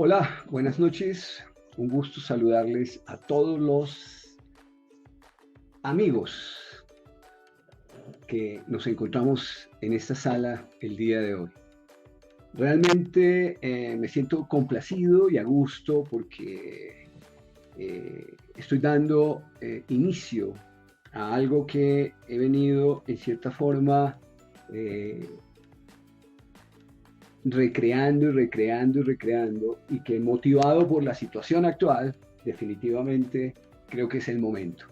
Hola, buenas noches. Un gusto saludarles a todos los amigos que nos encontramos en esta sala el día de hoy. Realmente me siento complacido y a gusto porque estoy dando inicio a algo que he venido en cierta forma eh, recreando y recreando y recreando y que motivado por la situación actual, definitivamente creo que es el momento.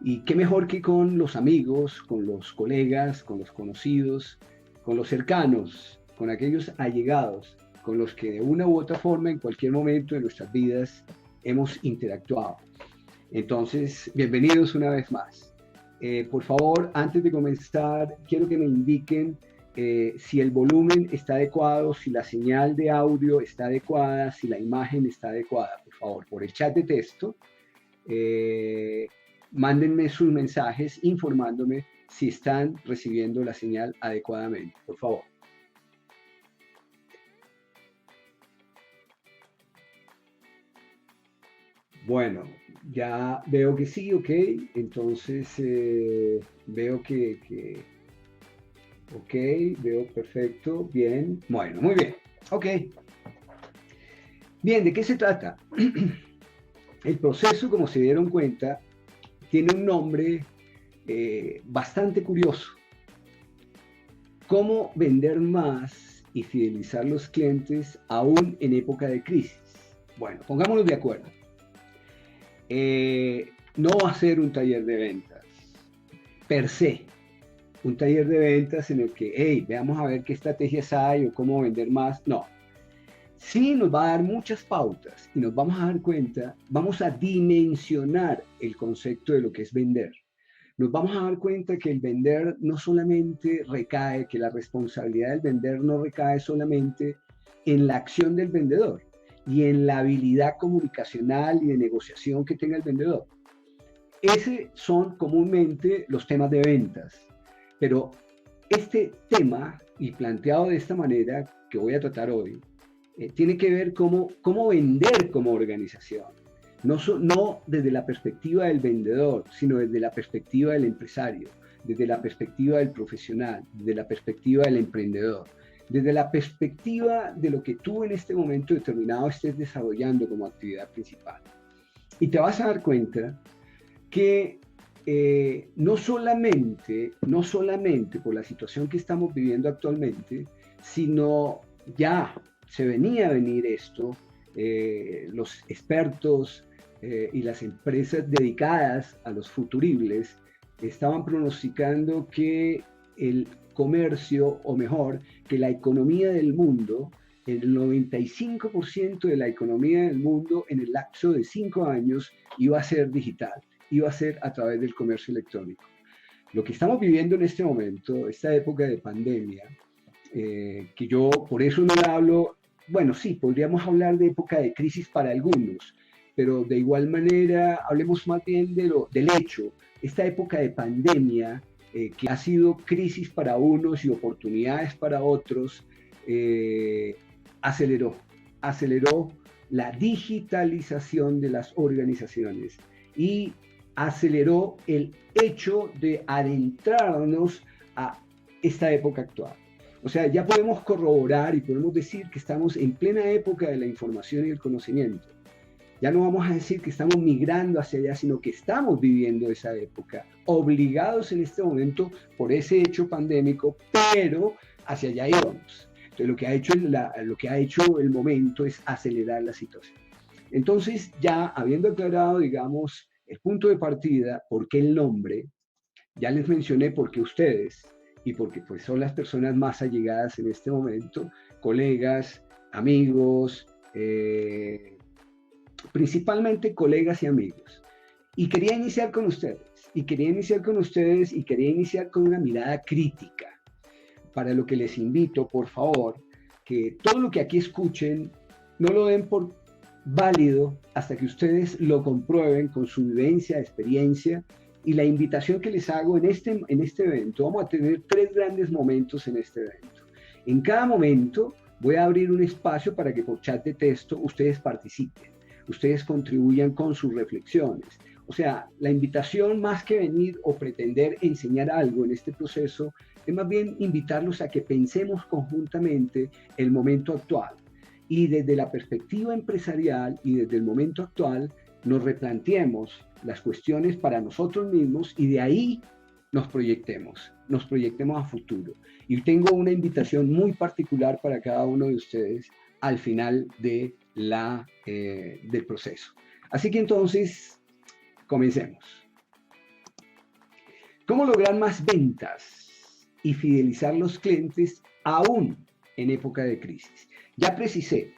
Y qué mejor que con los amigos, con los colegas, con los conocidos, con los cercanos, con aquellos allegados, con los que de una u otra forma en cualquier momento de nuestras vidas hemos interactuado. Entonces, bienvenidos una vez más. Por favor, antes de comenzar, quiero que me indiquen si el volumen está adecuado, si la señal de audio está adecuada, si la imagen está adecuada. Por favor, por el chat de texto, eh, mándenme sus mensajes informándome si están recibiendo la señal adecuadamente. Por favor. Bueno, ya veo que sí, ok. Entonces veo que ok, veo perfecto, bien. Bueno, muy bien. Ok. Bien, ¿de qué se trata? El proceso, como se dieron cuenta, tiene un nombre bastante curioso. ¿Cómo vender más y fidelizar los clientes aún en época de crisis? Bueno, pongámonos de acuerdo. No va a ser un taller de ventas per se, un taller de ventas en el que, hey, veamos a ver qué estrategias hay o cómo vender más. No, sí nos va a dar muchas pautas y nos vamos a dar cuenta, vamos a dimensionar el concepto de lo que es vender. Nos vamos a dar cuenta que el vender no solamente recae, que la responsabilidad del vender no recae solamente en la acción del vendedor y en la habilidad comunicacional y de negociación que tenga el vendedor. Ese son comúnmente los temas de ventas, pero este tema, y planteado de esta manera que voy a tratar hoy, tiene que ver cómo vender como organización. No desde la perspectiva del vendedor, sino desde la perspectiva del empresario, desde la perspectiva del profesional, desde la perspectiva del emprendedor, desde la perspectiva de lo que tú en este momento determinado estés desarrollando como actividad principal. Y te vas a dar cuenta que no solamente por la situación que estamos viviendo actualmente, sino ya se venía a venir esto, los expertos y las empresas dedicadas a los futuribles estaban pronosticando que el comercio, o mejor, que la economía del mundo, el 95% de la economía del mundo en el lapso de 5 años iba a ser digital, iba a ser a través del comercio electrónico. Lo que estamos viviendo en este momento, esta época de pandemia, que yo por eso no la hablo, bueno, sí, podríamos hablar de época de crisis para algunos, pero de igual manera hablemos más bien del hecho, esta época de pandemia, que ha sido crisis para unos y oportunidades para otros, eh, aceleró, aceleró la digitalización de las organizaciones y aceleró el hecho de adentrarnos a esta época actual. O sea, ya podemos corroborar y podemos decir que estamos en plena época de la información y el conocimiento. Ya no vamos a decir que estamos migrando hacia allá, sino que estamos viviendo esa época, obligados en este momento por ese hecho pandémico, pero hacia allá íbamos. Entonces, lo que ha hecho el momento es acelerar la situación. Entonces, ya habiendo aclarado, digamos, el punto de partida, por qué el nombre, ya les mencioné por qué ustedes, y porque pues son las personas más allegadas en este momento, colegas, amigos, principalmente colegas y amigos. Y quería iniciar con ustedes, y quería iniciar con una mirada crítica, para lo que les invito, por favor, que todo lo que aquí escuchen, no lo den por válido hasta que ustedes lo comprueben con su vivencia, experiencia, y la invitación que les hago en este evento, vamos a tener 3 grandes momentos en este evento. En cada momento voy a abrir un espacio para que por chat de texto ustedes participen, ustedes contribuyan con sus reflexiones. O sea, la invitación más que venir o pretender enseñar algo en este proceso, es más bien invitarlos a que pensemos conjuntamente el momento actual y desde la perspectiva empresarial y desde el momento actual nos replanteemos las cuestiones para nosotros mismos y de ahí nos proyectemos a futuro. Y tengo una invitación muy particular para cada uno de ustedes al final del proceso. Así que entonces, comencemos. ¿Cómo lograr más ventas y fidelizar los clientes aún en época de crisis? Ya precisé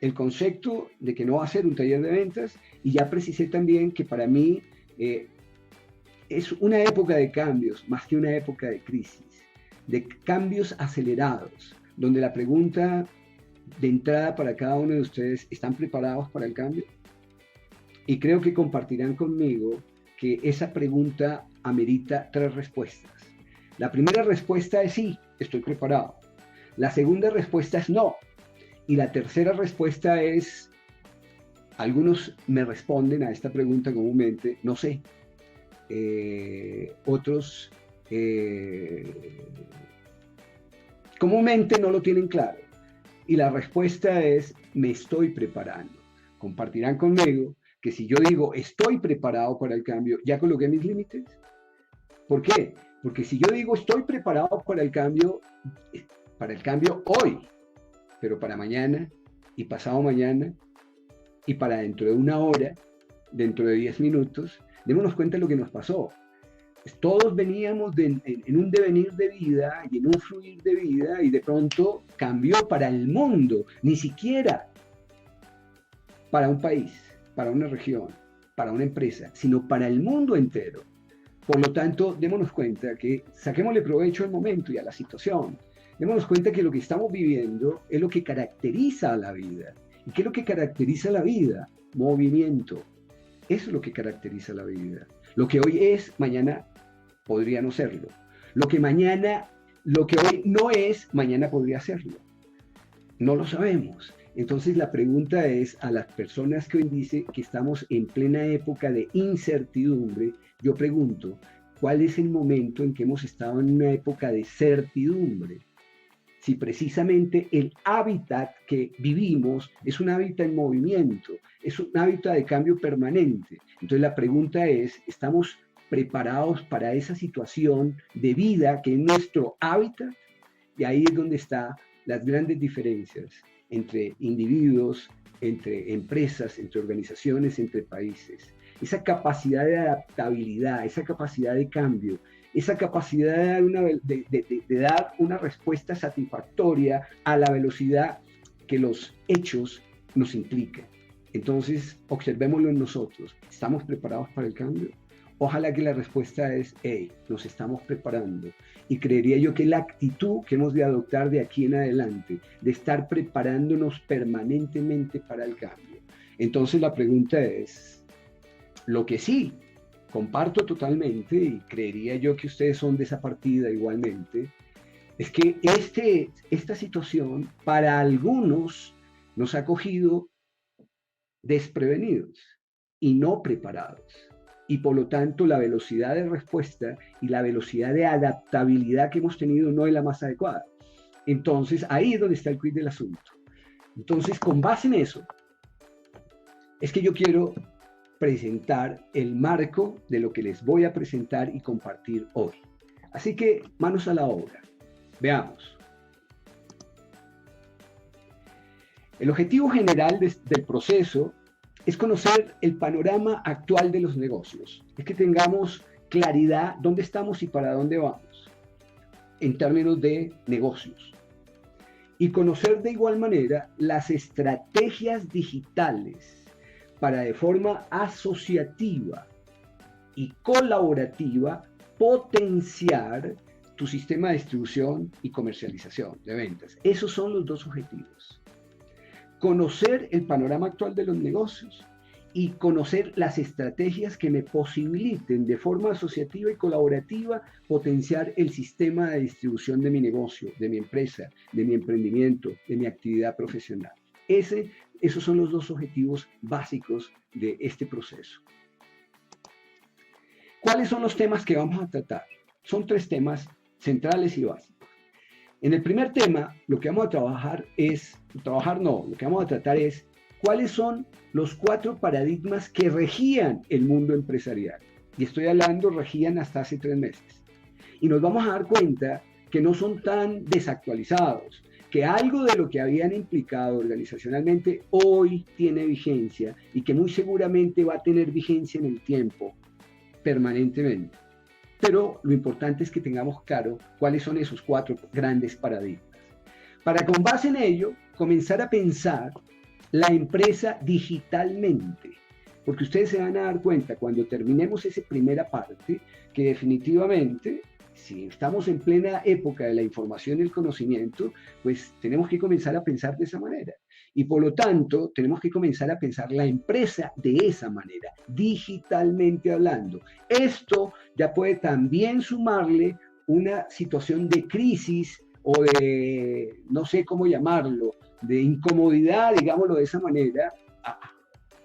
el concepto de que no va a ser un taller de ventas y ya precisé también que para mí es una época de cambios más que una época de crisis, de cambios acelerados, donde la pregunta de entrada para cada uno de ustedes, ¿están preparados para el cambio? Y creo que compartirán conmigo que esa pregunta amerita 3 respuestas. La primera respuesta es sí, estoy preparado. La segunda respuesta es no. Y la tercera respuesta es, algunos me responden a esta pregunta comúnmente, no sé. Otros comúnmente no lo tienen claro. Y la respuesta es, me estoy preparando. Compartirán conmigo que si yo digo, estoy preparado para el cambio, ¿ya coloqué mis límites? ¿Por qué? Porque si yo digo, estoy preparado para el cambio hoy, pero para mañana y pasado mañana y para dentro de 1 hora, dentro de 10 minutos, démonos cuenta de lo que nos pasó. Todos veníamos en un devenir de vida y en un fluir de vida y de pronto cambió para el mundo, ni siquiera para un país, para una región, para una empresa, sino para el mundo entero. Por lo tanto, démonos cuenta que saquémosle provecho al momento y a la situación. Démonos cuenta que lo que estamos viviendo es lo que caracteriza a la vida. ¿Y qué es lo que caracteriza a la vida? Movimiento. Eso es lo que caracteriza la vida. Lo que hoy es, mañana podría no serlo. Lo que hoy no es, mañana podría serlo. No lo sabemos. Entonces la pregunta es a las personas que hoy dicen que estamos en plena época de incertidumbre, yo pregunto, ¿cuál es el momento en que hemos estado en una época de certidumbre? Si precisamente el hábitat que vivimos es un hábitat en movimiento, es un hábitat de cambio permanente. Entonces la pregunta es, ¿estamos preparados para esa situación de vida que es nuestro hábitat? Y ahí es donde están las grandes diferencias entre individuos, entre empresas, entre organizaciones, entre países. Esa capacidad de adaptabilidad, esa capacidad de cambio, esa capacidad de dar una respuesta satisfactoria a la velocidad que los hechos nos implican. Entonces, observémoslo en nosotros. ¿Estamos preparados para el cambio? Ojalá que la respuesta es, hey, nos estamos preparando. Y creería yo que la actitud que hemos de adoptar de aquí en adelante, de estar preparándonos permanentemente para el cambio. Entonces la pregunta es, lo que sí comparto totalmente, y creería yo que ustedes son de esa partida igualmente, es que esta situación para algunos nos ha cogido desprevenidos y no preparados. Y por lo tanto la velocidad de respuesta y la velocidad de adaptabilidad que hemos tenido no es la más adecuada. Entonces ahí es donde está el quid del asunto. Entonces con base en eso, es que yo quiero presentar el marco de lo que les voy a presentar y compartir hoy. Así que manos a la obra. Veamos. El objetivo general del proceso es conocer el panorama actual de los negocios. Es que tengamos claridad dónde estamos y para dónde vamos en términos de negocios. Y conocer de igual manera las estrategias digitales para de forma asociativa y colaborativa potenciar tu sistema de distribución y comercialización de ventas. Esos son los dos objetivos. Conocer el panorama actual de los negocios y conocer las estrategias que me posibiliten de forma asociativa y colaborativa potenciar el sistema de distribución de mi negocio, de mi empresa, de mi emprendimiento, de mi actividad profesional. Esos son los dos objetivos básicos de este proceso. ¿Cuáles son los temas que vamos a tratar? Son 3 temas centrales y básicos. En el primer tema, lo que vamos a tratar es cuáles son los 4 paradigmas que regían el mundo empresarial. Y estoy hablando, regían hasta hace 3 meses. Y nos vamos a dar cuenta que no son tan desactualizados, que algo de lo que habían implicado organizacionalmente hoy tiene vigencia y que muy seguramente va a tener vigencia en el tiempo, permanentemente. Pero lo importante es que tengamos claro cuáles son esos 4 grandes paradigmas. Para con base en ello, comenzar a pensar la empresa digitalmente. Porque ustedes se van a dar cuenta cuando terminemos esa primera parte que definitivamente, si estamos en plena época de la información y el conocimiento, pues tenemos que comenzar a pensar de esa manera. Y por lo tanto, tenemos que comenzar a pensar la empresa de esa manera, digitalmente hablando. Esto ya puede también sumarle una situación de crisis o de, no sé cómo llamarlo, de incomodidad, digámoslo de esa manera, a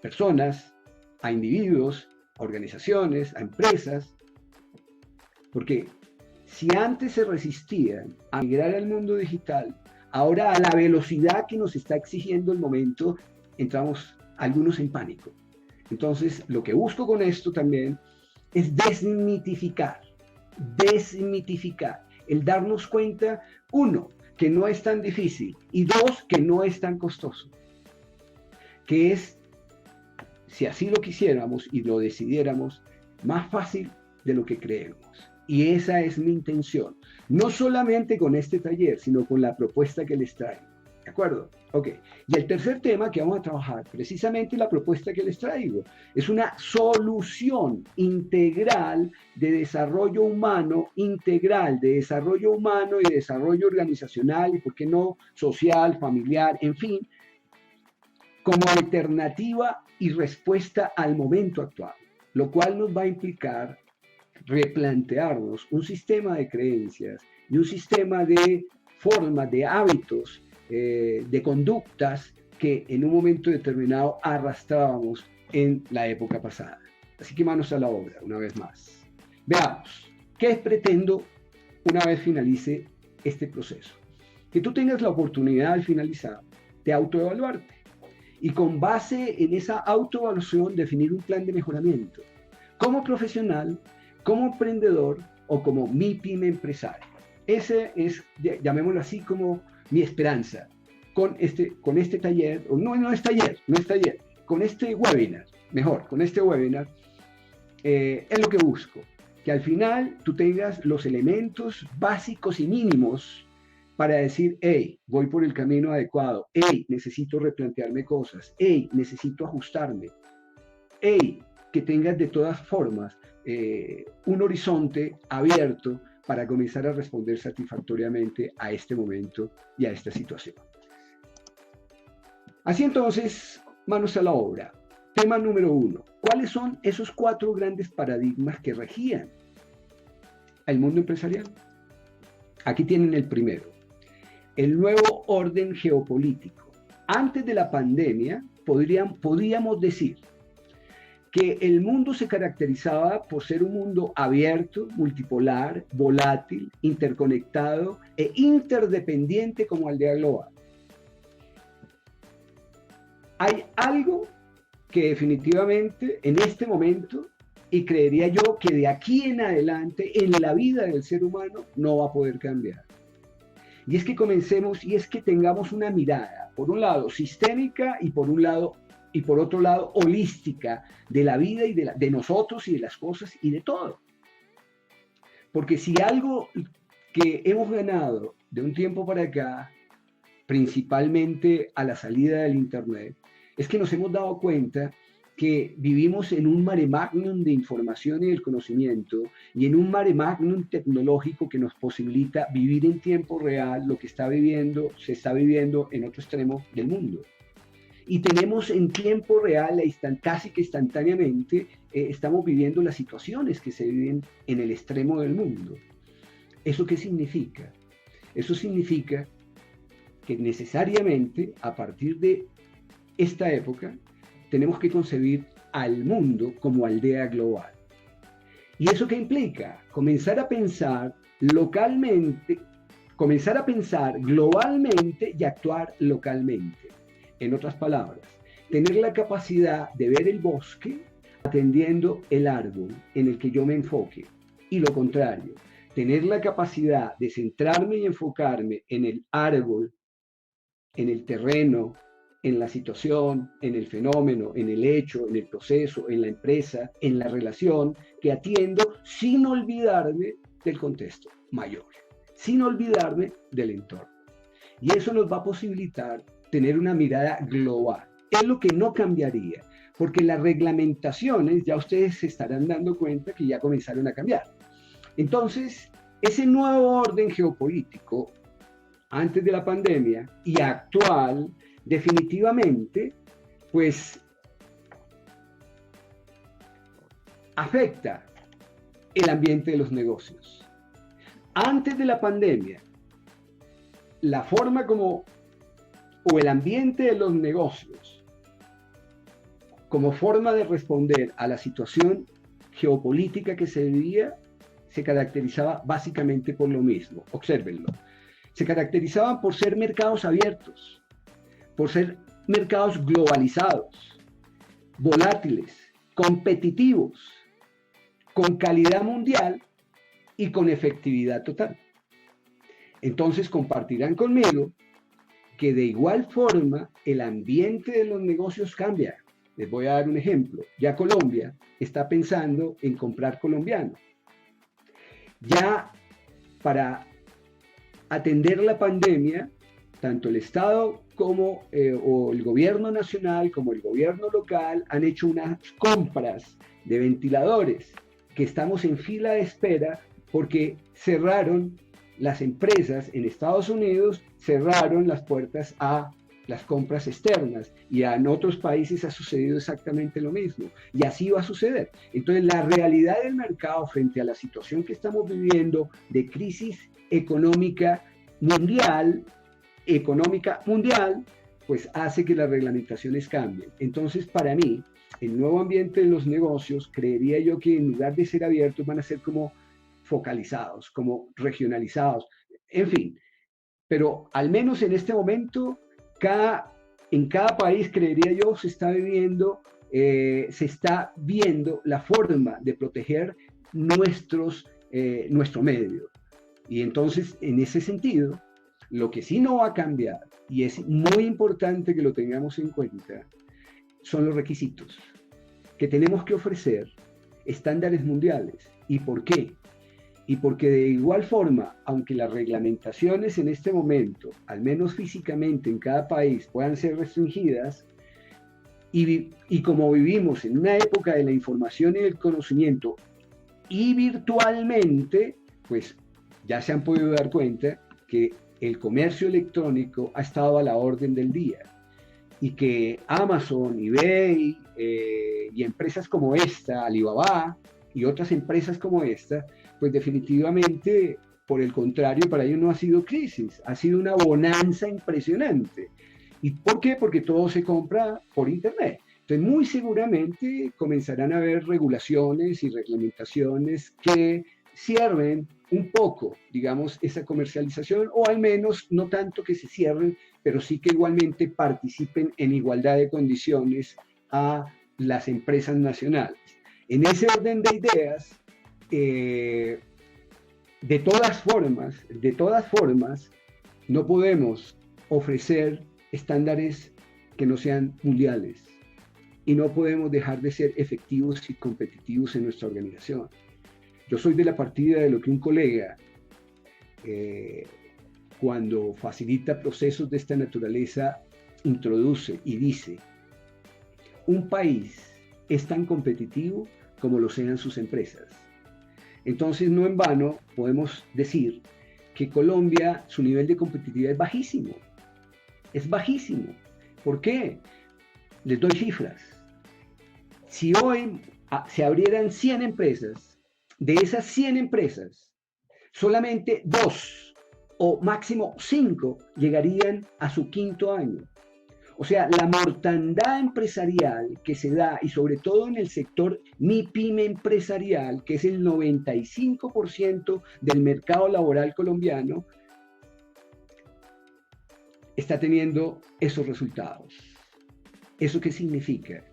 personas, a individuos, a organizaciones, a empresas, porque si antes se resistían a migrar al mundo digital, ahora a la velocidad que nos está exigiendo el momento, entramos algunos en pánico. Entonces, lo que busco con esto también es desmitificar, el darnos cuenta, 1, que no es tan difícil, y 2, que no es tan costoso, que es, si así lo quisiéramos y lo decidiéramos, más fácil de lo que creemos. Y esa es mi intención, no solamente con este taller, sino con la propuesta que les traigo. ¿De acuerdo? Ok. Y el tercer tema que vamos a trabajar, precisamente la propuesta que les traigo, es una solución integral de desarrollo humano, y desarrollo organizacional, y por qué no, social, familiar, en fin, como alternativa y respuesta al momento actual, lo cual nos va a implicar replantearnos un sistema de creencias y un sistema de formas, de hábitos, de conductas que en un momento determinado arrastrábamos en la época pasada. Así que manos a la obra, una vez más. Veamos, ¿qué pretendo una vez finalice este proceso? Que tú tengas la oportunidad al finalizar de autoevaluarte y con base en esa autoevaluación definir un plan de mejoramiento como profesional, como emprendedor o como mi pyme empresario. Ese es, llamémoslo así, como mi esperanza con este taller, o no es taller, con este webinar, es lo que busco, que al final tú tengas los elementos básicos y mínimos para decir, hey, voy por el camino adecuado, hey, necesito replantearme cosas, hey, necesito ajustarme, hey, que tengas de todas formas un horizonte abierto para comenzar a responder satisfactoriamente a este momento y a esta situación. Así entonces, manos a la obra. Tema número 1. ¿Cuáles son esos 4 grandes paradigmas que regían al mundo empresarial? Aquí tienen el primero. El nuevo orden geopolítico. Antes de la pandemia, podríamos decir que el mundo se caracterizaba por ser un mundo abierto, multipolar, volátil, interconectado e interdependiente como aldea global. Hay algo que definitivamente en este momento, y creería yo que de aquí en adelante en la vida del ser humano no va a poder cambiar. Y es que comencemos y es que tengamos una mirada, por un lado sistémica y por otro lado holística de la vida y de nosotros y de las cosas y de todo. Porque si algo que hemos ganado de un tiempo para acá, principalmente a la salida del Internet, es que nos hemos dado cuenta que vivimos en un mare magnum de información y del conocimiento y en un mare magnum tecnológico que nos posibilita vivir en tiempo real lo que se está viviendo en otro extremo del mundo. y tenemos en tiempo real, casi que instantáneamente, estamos viviendo las situaciones que se viven en el extremo del mundo. ¿Eso qué significa? Eso significa que necesariamente a partir de esta época tenemos que concebir al mundo como aldea global. ¿Y eso qué implica? Comenzar a pensar localmente, comenzar a pensar globalmente y actuar localmente. En otras palabras, tener la capacidad de ver el bosque atendiendo el árbol en el que yo me enfoque. Y lo contrario, tener la capacidad de centrarme y enfocarme en el árbol, en el terreno, en la situación, en el fenómeno, en el hecho, en el proceso, en la empresa, en la relación que atiendo sin olvidarme del contexto mayor, sin olvidarme del entorno. Y eso nos va a posibilitar tener una mirada global. Es lo que no cambiaría, porque las reglamentaciones, ya ustedes se estarán dando cuenta que ya comenzaron a cambiar. Entonces, ese nuevo orden geopolítico antes de la pandemia y actual, definitivamente, pues afecta el ambiente de los negocios. Antes de la pandemia, la forma como, o el ambiente de los negocios, como forma de responder a la situación geopolítica que se vivía, se caracterizaba básicamente por lo mismo. Obsérvenlo. Se caracterizaban por ser mercados abiertos, por ser mercados globalizados, volátiles, competitivos, con calidad mundial y con efectividad total. Entonces compartirán conmigo que de igual forma el ambiente de los negocios cambia. Les voy a dar un ejemplo. Ya Colombia está pensando en comprar colombiano. Ya para atender la pandemia, tanto el Estado como o el gobierno nacional como el gobierno local han hecho unas compras de ventiladores que estamos en fila de espera porque cerraron las empresas en Estados Unidos, cerraron las puertas a las compras externas y en otros países ha sucedido exactamente lo mismo y así va a suceder. Entonces la realidad del mercado frente a la situación que estamos viviendo de crisis económica mundial, pues hace que las reglamentaciones cambien. Entonces para mí, el nuevo ambiente de los negocios, creería yo que en lugar de ser abiertos van a ser como focalizados, como regionalizados, en fin, pero al menos en este momento en cada país, creería yo, se está viendo la forma de proteger nuestro medio. Y entonces, en ese sentido, lo que sí no va a cambiar, y es muy importante que lo tengamos en cuenta, son los requisitos, que tenemos que ofrecer estándares mundiales. ¿Y por qué? Y porque de igual forma, aunque las reglamentaciones en este momento, al menos físicamente en cada país, puedan ser restringidas, y como vivimos en una época de la información y del conocimiento, y virtualmente, pues ya se han podido dar cuenta que el comercio electrónico ha estado a la orden del día, y que Amazon, eBay y empresas como esta, Alibaba y otras empresas como esta, pues definitivamente, por el contrario, para ellos no ha sido crisis, ha sido una bonanza impresionante. ¿Y por qué? Porque todo se compra por Internet. Entonces, muy seguramente comenzarán a haber regulaciones y reglamentaciones que cierren un poco, digamos, esa comercialización, o al menos no tanto que se cierren, pero sí que igualmente participen en igualdad de condiciones a las empresas nacionales. En ese orden de ideas, de todas formas, no podemos ofrecer estándares que no sean mundiales y no podemos dejar de ser efectivos y competitivos en nuestra organización. Yo soy de la partida de lo que un colega, cuando facilita procesos de esta naturaleza, introduce y dice: un país es tan competitivo como lo sean sus empresas. Entonces, no en vano podemos decir que Colombia, su nivel de competitividad es bajísimo. Es bajísimo. ¿Por qué? Les doy cifras. Si hoy se abrieran 100 empresas, de esas 100 empresas, solamente 2 o máximo 5 llegarían a su quinto año. O sea, la mortandad empresarial que se da, y sobre todo en el sector MIPYME empresarial, que es el 95% del mercado laboral colombiano, está teniendo esos resultados. ¿Eso qué significa?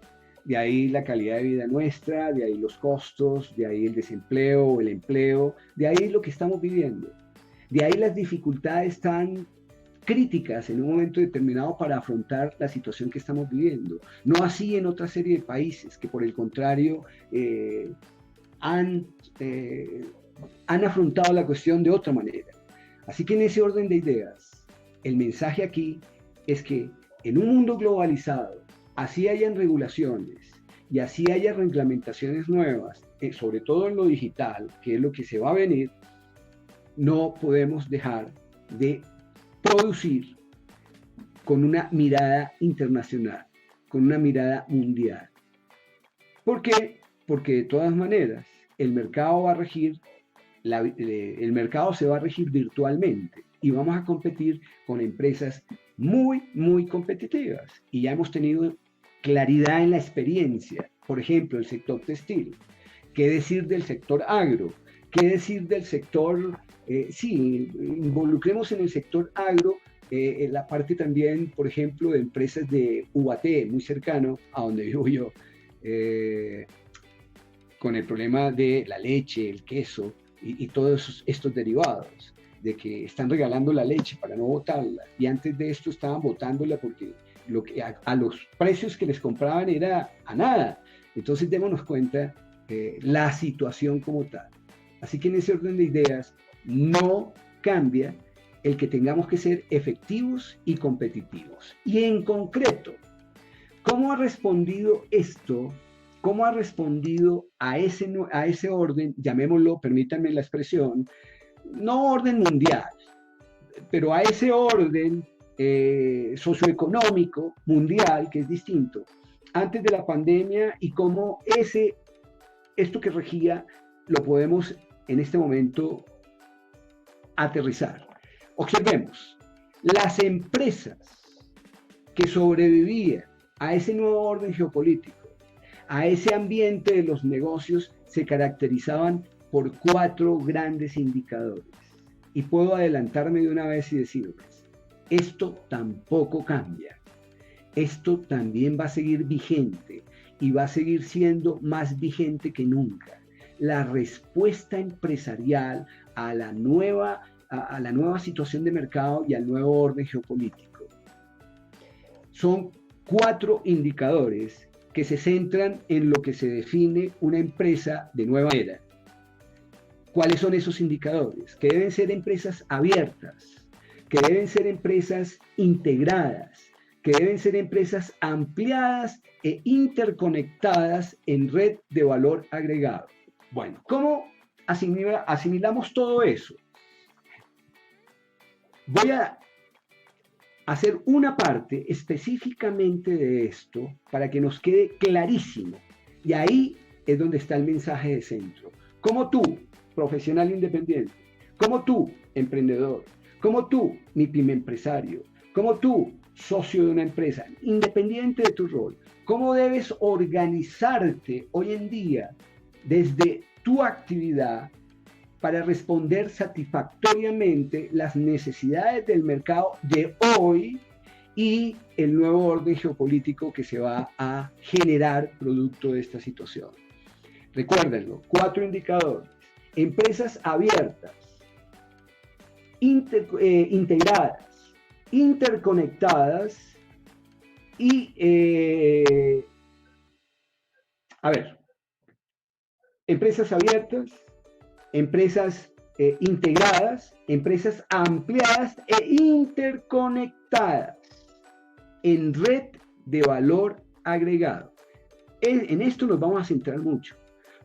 De ahí la calidad de vida nuestra, de ahí los costos, de ahí el desempleo o el empleo, de ahí lo que estamos viviendo. De ahí las dificultades tan críticas en un momento determinado para afrontar la situación que estamos viviendo. No así en otra serie de países que por el contrario han afrontado la cuestión de otra manera. Así que en ese orden de ideas, el mensaje aquí es que en un mundo globalizado, así hayan regulaciones y así haya reglamentaciones nuevas, sobre todo en lo digital, que es lo que se va a venir, no podemos dejar de producir con una mirada internacional, con una mirada mundial. ¿Por qué? Porque de todas maneras el mercado va a regir, el mercado se va a regir virtualmente y vamos a competir con empresas muy competitivas. Y ya hemos tenido claridad en la experiencia. Por ejemplo, el sector textil. ¿Qué decir del sector agro? ¿Qué decir del sector? Sí, involucremos en el sector agro en la parte también, por ejemplo, de empresas de Ubaté, muy cercano a donde vivo yo, con el problema de la leche, el queso y todos estos derivados, de que están regalando la leche para no botarla, y antes de esto estaban botándola porque a los precios que les compraban era a nada. Entonces démonos cuenta la situación como tal. Así que en ese orden de ideas no cambia el que tengamos que ser efectivos y competitivos. Y en concreto, ¿cómo ha respondido esto? ¿Cómo ha respondido a ese orden, llamémoslo, permítanme la expresión, no orden mundial, pero a ese orden socioeconómico mundial, que es distinto, antes de la pandemia, y cómo esto que regía lo podemos en este momento aterrizar? Observemos, las empresas que sobrevivían a ese nuevo orden geopolítico, a ese ambiente de los negocios, se caracterizaban por 4 grandes indicadores. Y puedo adelantarme de una vez y decirles, esto tampoco cambia. Esto también va a seguir vigente y va a seguir siendo más vigente que nunca. La respuesta empresarial a la nueva situación de mercado y al nuevo orden geopolítico. Son 4 indicadores que se centran en lo que se define una empresa de nueva era. ¿Cuáles son esos indicadores? Que deben ser empresas abiertas, que deben ser empresas integradas, que deben ser empresas ampliadas e interconectadas en red de valor agregado. Bueno, ¿cómo asimilamos todo eso? Voy a hacer una parte específicamente de esto para que nos quede clarísimo. Y ahí es donde está el mensaje de centro. Como tú, profesional independiente, como tú, emprendedor, como tú, MIPYME empresario, como tú, socio de una empresa, independiente de tu rol, cómo debes organizarte hoy en día desde tu actividad para responder satisfactoriamente las necesidades del mercado de hoy y el nuevo orden geopolítico que se va a generar producto de esta situación. Recuérdenlo, 4 indicadores: empresas abiertas, integradas, interconectadas y, empresas abiertas, empresas integradas, empresas ampliadas e interconectadas en red de valor agregado. En esto nos vamos a centrar mucho,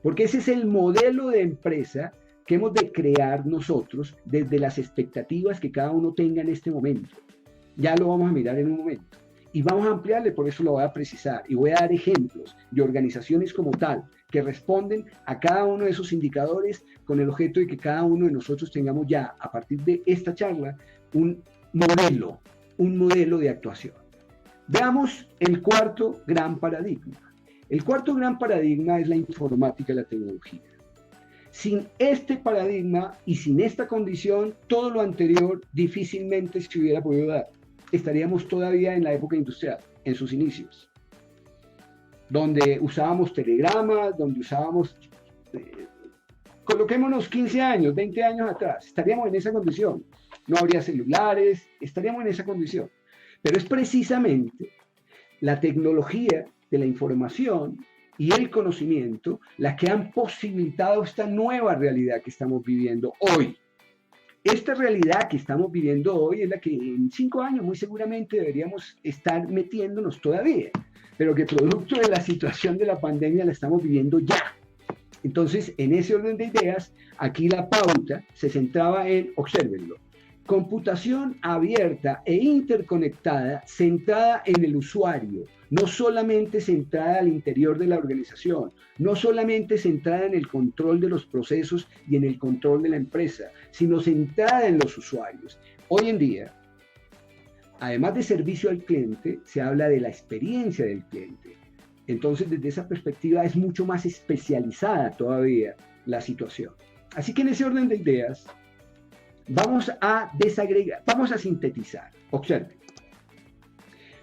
porque ese es el modelo de empresa que hemos de crear nosotros desde las expectativas que cada uno tenga en este momento. Ya lo vamos a mirar en un momento. y vamos a ampliarle, por eso lo voy a precisar y voy a dar ejemplos de organizaciones como tal que responden a cada uno de esos indicadores con el objeto de que cada uno de nosotros tengamos ya, a partir de esta charla, un modelo de actuación. Veamos el cuarto gran paradigma. El cuarto gran paradigma es la informática y la tecnología. Sin este paradigma y sin esta condición, todo lo anterior difícilmente se hubiera podido dar. Estaríamos todavía en la época industrial, en sus inicios, donde usábamos telegramas, donde usábamos, coloquémonos 15 años, 20 años atrás, estaríamos en esa condición. No habría celulares, estaríamos en esa condición. Pero es precisamente la tecnología de la información y el conocimiento las que han posibilitado esta nueva realidad que estamos viviendo hoy. Esta realidad que estamos viviendo hoy es la que en 5 años muy seguramente deberíamos estar metiéndonos todavía, pero que producto de la situación de la pandemia la estamos viviendo ya. Entonces, en ese orden de ideas, aquí la pauta se centraba en, obsérvenlo, computación abierta e interconectada centrada en el usuario, no solamente centrada al interior de la organización, no solamente centrada en el control de los procesos y en el control de la empresa, sino centrada en los usuarios. Hoy en día, además de servicio al cliente, se habla de la experiencia del cliente. Entonces, desde esa perspectiva es mucho más especializada todavía la situación. Así que en ese orden de ideas, vamos a desagregar, vamos a sintetizar. Observen.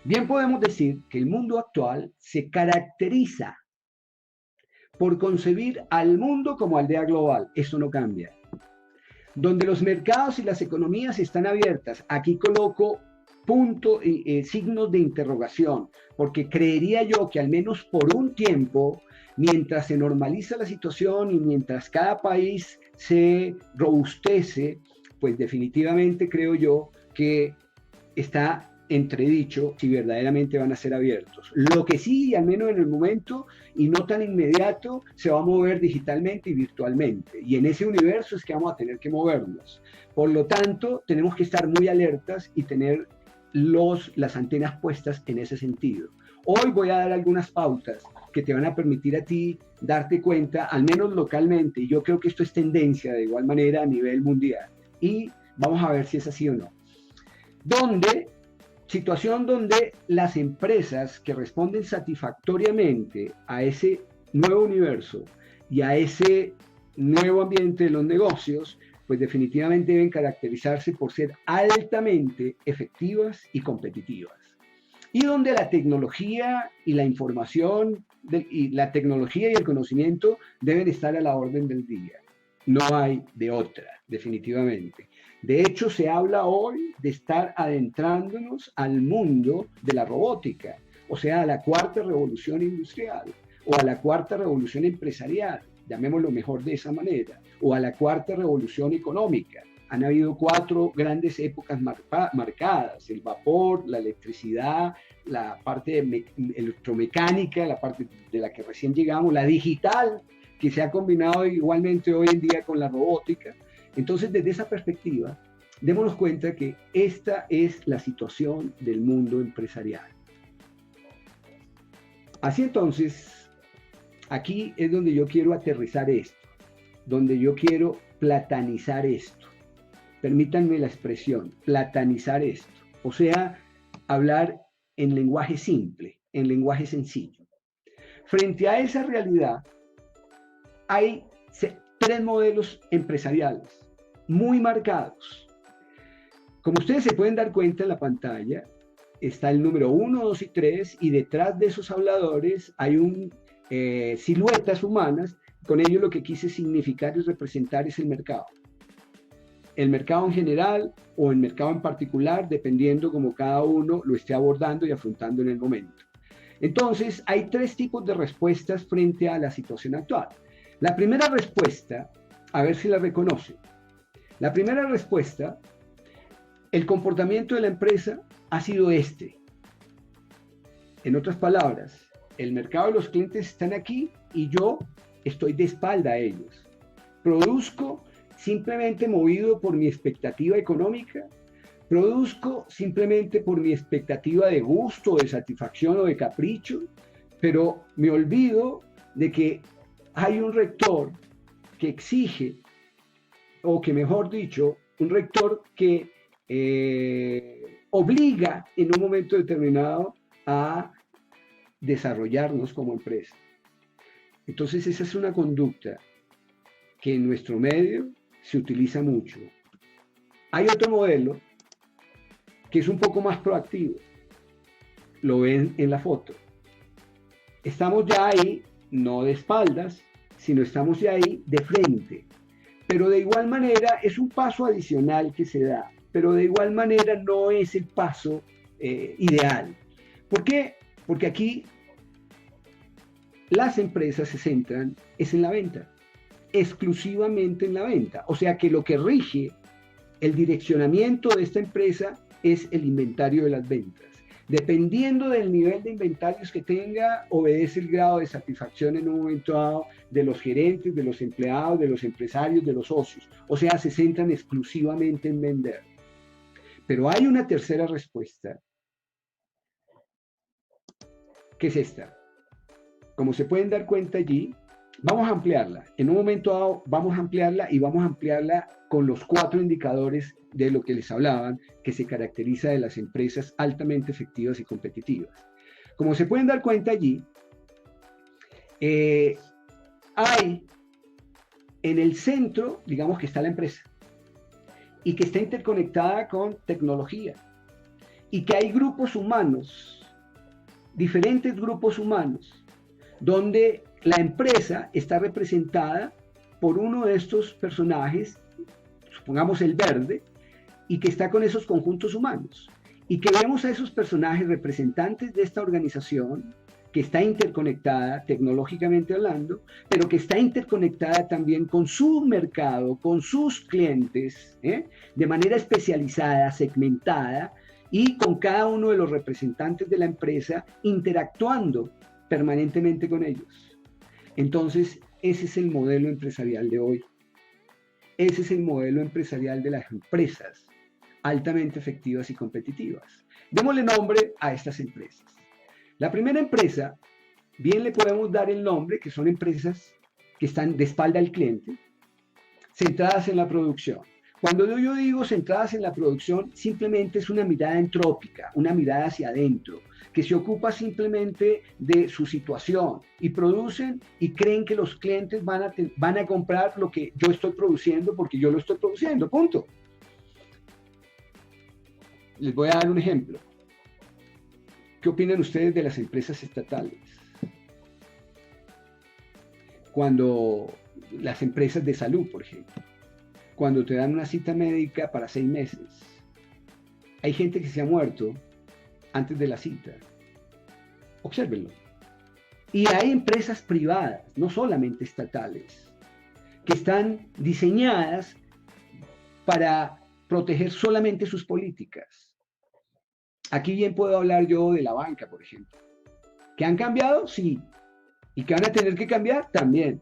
Bien podemos decir que el mundo actual se caracteriza por concebir al mundo como aldea global. Eso no cambia. Donde los mercados y las economías están abiertas. Aquí coloco signos de interrogación, porque creería yo que al menos por un tiempo, mientras se normaliza la situación y mientras cada país se robustece, pues definitivamente creo yo que está entredicho si verdaderamente van a ser abiertos. Lo que sí, al menos en el momento y no tan inmediato, se va a mover digitalmente y virtualmente. Y en ese universo es que vamos a tener que movernos. Por lo tanto, tenemos que estar muy alertas y tener las antenas puestas en ese sentido. Hoy voy a dar algunas pautas que te van a permitir a ti darte cuenta, al menos localmente, y yo creo que esto es tendencia de igual manera a nivel mundial. Y vamos a ver si es así o no. Situación donde las empresas que responden satisfactoriamente a ese nuevo universo y a ese nuevo ambiente de los negocios, pues definitivamente deben caracterizarse por ser altamente efectivas y competitivas. Y donde la tecnología y la información, y la tecnología y el conocimiento deben estar a la orden del día. No hay de otra, definitivamente. De hecho, se habla hoy de estar adentrándonos al mundo de la robótica, o sea, a la cuarta revolución industrial, o a la cuarta revolución empresarial, llamémoslo mejor de esa manera, o a la cuarta revolución económica. Han habido 4 grandes épocas marcadas: el vapor, la electricidad, la parte electromecánica, la parte de la que recién llegamos, la digital, que se ha combinado igualmente hoy en día con la robótica. Entonces, desde esa perspectiva, démonos cuenta que esta es la situación del mundo empresarial. Así entonces, aquí es donde yo quiero aterrizar esto, donde yo quiero platanizar esto. Permítanme la expresión, platanizar esto. O sea, hablar en lenguaje simple, en lenguaje sencillo. Frente a esa realidad, hay 3 modelos empresariales muy marcados. Como ustedes se pueden dar cuenta en la pantalla, está el número 1, 2 y 3, y detrás de esos habladores hay siluetas humanas. Con ello lo que quise significar y representar es el mercado. El mercado en general o el mercado en particular, dependiendo como cada uno lo esté abordando y afrontando en el momento. Entonces, hay 3 tipos de respuestas frente a la situación actual. La primera respuesta, a ver si la reconoce. La primera respuesta, el comportamiento de la empresa ha sido este. En otras palabras, el mercado de los clientes están aquí y yo estoy de espalda a ellos. Produzco simplemente movido por mi expectativa económica, Produzco simplemente por mi expectativa de gusto, de satisfacción o de capricho, pero me olvido de que hay un rector que exige, o que mejor dicho, un rector que obliga en un momento determinado a desarrollarnos como empresa. Entonces esa es una conducta que en nuestro medio se utiliza mucho. Hay otro modelo que es un poco más proactivo. Lo ven en la foto. Estamos ya ahí, no de espaldas, sino estamos ya ahí de frente. Pero de igual manera es un paso adicional que se da, pero de igual manera no es el paso ideal. ¿Por qué? Porque aquí las empresas se centran es en la venta, exclusivamente en la venta. O sea que lo que rige el direccionamiento de esta empresa es el inventario de las ventas. Dependiendo del nivel de inventarios que tenga, obedece el grado de satisfacción en un momento dado de los gerentes, de los empleados, de los empresarios, de los socios. O sea, se centran exclusivamente en vender. Pero hay una tercera respuesta, que es esta. Como se pueden dar cuenta allí, vamos a ampliarla. En un momento dado vamos a ampliarla y vamos a ampliarla con los 4 indicadores de lo que les hablaban, que se caracteriza de las empresas altamente efectivas y competitivas. Como se pueden dar cuenta allí, hay en el centro, digamos que está la empresa, y que está interconectada con tecnología, y que hay grupos humanos, diferentes grupos humanos, donde la empresa está representada por uno de estos personajes, supongamos el verde, y que está con esos conjuntos humanos. Y que vemos a esos personajes representantes de esta organización, que está interconectada tecnológicamente hablando, pero que está interconectada también con su mercado, con sus clientes, de manera especializada, segmentada, y con cada uno de los representantes de la empresa interactuando permanentemente con ellos. Entonces, ese es el modelo empresarial de hoy. Ese es el modelo empresarial de las empresas altamente efectivas y competitivas. Démosle nombre a estas empresas. La primera empresa, bien le podemos dar el nombre, que son empresas que están de espalda al cliente, centradas en la producción. Cuando yo digo centradas en la producción, simplemente es una mirada entrópica, una mirada hacia adentro, que se ocupa simplemente de su situación y producen y creen que los clientes van a comprar lo que yo estoy produciendo porque yo lo estoy produciendo, punto. Les voy a dar un ejemplo. ¿Qué opinan ustedes de las empresas estatales? Cuando las empresas de salud, por ejemplo, cuando te dan una cita médica para 6 meses, hay gente que se ha muerto antes de la cita. Obsérvenlo. Y hay empresas privadas, no solamente estatales, que están diseñadas para proteger solamente sus políticas. Aquí bien puedo hablar yo de la banca, por ejemplo. ¿Que han cambiado? Sí. ¿Y que van a tener que cambiar? También.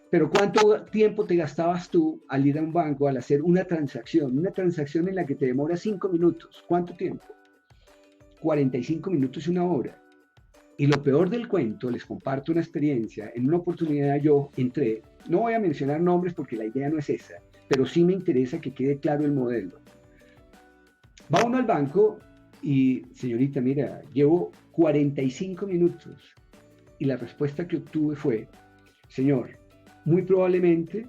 Pero ¿cuánto tiempo te gastabas tú al ir a un banco, al hacer una transacción? Una transacción en la que te demora 5 minutos. ¿Cuánto tiempo? 45 minutos y 1 hora. Y lo peor del cuento, les comparto una experiencia. En una oportunidad yo entré, no voy a mencionar nombres porque la idea no es esa, pero sí me interesa que quede claro el modelo. Va uno al banco y, señorita, mira, llevo 45 minutos. Y la respuesta que obtuve fue, señor, muy probablemente,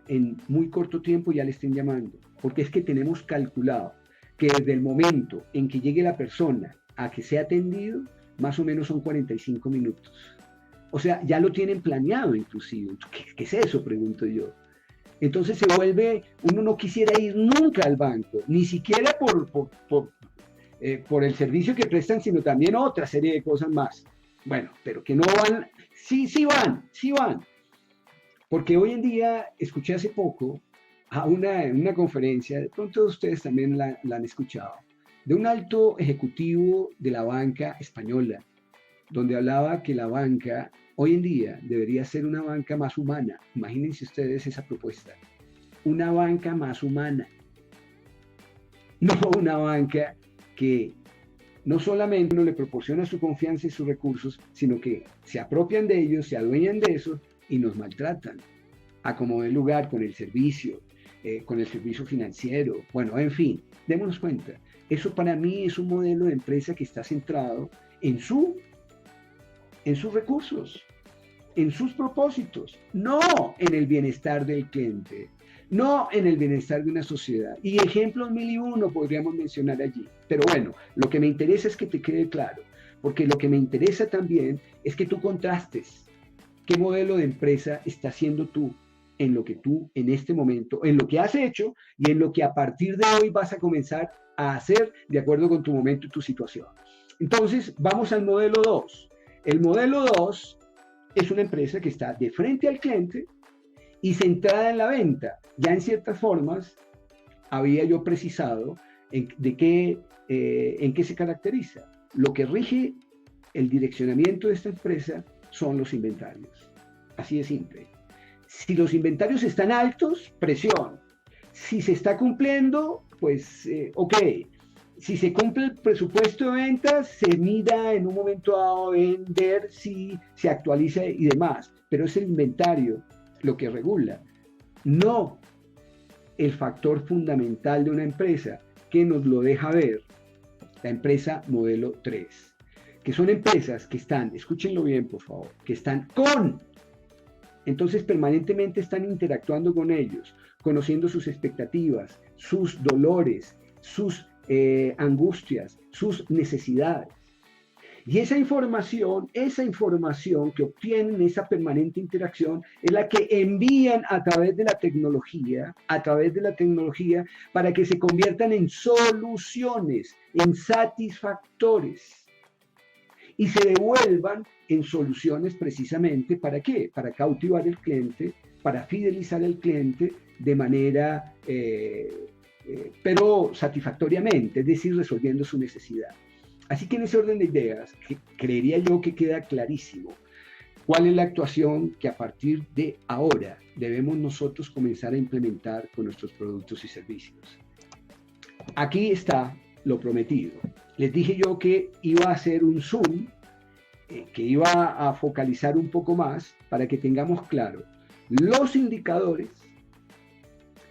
en muy corto tiempo ya le estén llamando. Porque es que tenemos calculado que desde el momento en que llegue la persona a que sea atendido, más o menos son 45 minutos. O sea, ya lo tienen planeado inclusive. ¿Qué es eso? Pregunto yo. Entonces se vuelve, uno no quisiera ir nunca al banco, ni siquiera por el servicio que prestan, sino también otra serie de cosas más. Bueno, pero que no van, sí van. Porque hoy en día, escuché hace poco a una conferencia, de pronto ustedes también la han escuchado, de un alto ejecutivo de la banca española, donde hablaba que la banca hoy en día debería ser una banca más humana. Imagínense ustedes esa propuesta. Una banca más humana. no una banca que no solamente no le proporciona su confianza y sus recursos, sino que se apropian de ellos, se adueñan de eso y nos maltratan a como dé lugar con el servicio financiero, bueno, en fin, démonos cuenta. Eso para mí es un modelo de empresa que está centrado en, en sus recursos, en sus propósitos, no en el bienestar del cliente, no en el bienestar de una sociedad. Y ejemplos mil y uno podríamos mencionar allí. Pero bueno, lo que me interesa es que te quede claro, porque lo que me interesa también es que tú contrastes qué modelo de empresa estás haciendo tú en lo que tú en este momento, en lo que has hecho y en lo que a partir de hoy vas a comenzar a hacer de acuerdo con tu momento y tu situación. Entonces, vamos al modelo 2. El modelo 2 es una empresa que está de frente al cliente y centrada en la venta. Ya en ciertas formas había yo precisado en qué se caracteriza. Lo que rige el direccionamiento de esta empresa son los inventarios. Así de simple. Si los inventarios están altos, presión. Si se está cumpliendo, pues ok. Si se cumple el presupuesto de ventas, se mira en un momento dado en ver si se actualiza y demás. Pero es el inventario lo que regula, no el factor fundamental de una empresa que nos lo deja ver la empresa modelo 3, que son empresas que están, escúchenlo bien por favor, que están entonces permanentemente están interactuando con ellos, conociendo sus expectativas, sus dolores, sus angustias, sus necesidades. Y esa información que obtienen, esa permanente interacción, es la que envían a través de la tecnología, para que se conviertan en soluciones, en satisfactores. Y se devuelvan en soluciones precisamente, ¿para qué? Para cautivar al cliente, para fidelizar al cliente de manera, pero satisfactoriamente, es decir, resolviendo su necesidad. Así que en ese orden de ideas, creería yo que queda clarísimo cuál es la actuación que a partir de ahora debemos nosotros comenzar a implementar con nuestros productos y servicios. Aquí está lo prometido. Les dije yo que iba a hacer un zoom, que iba a focalizar un poco más para que tengamos claro los indicadores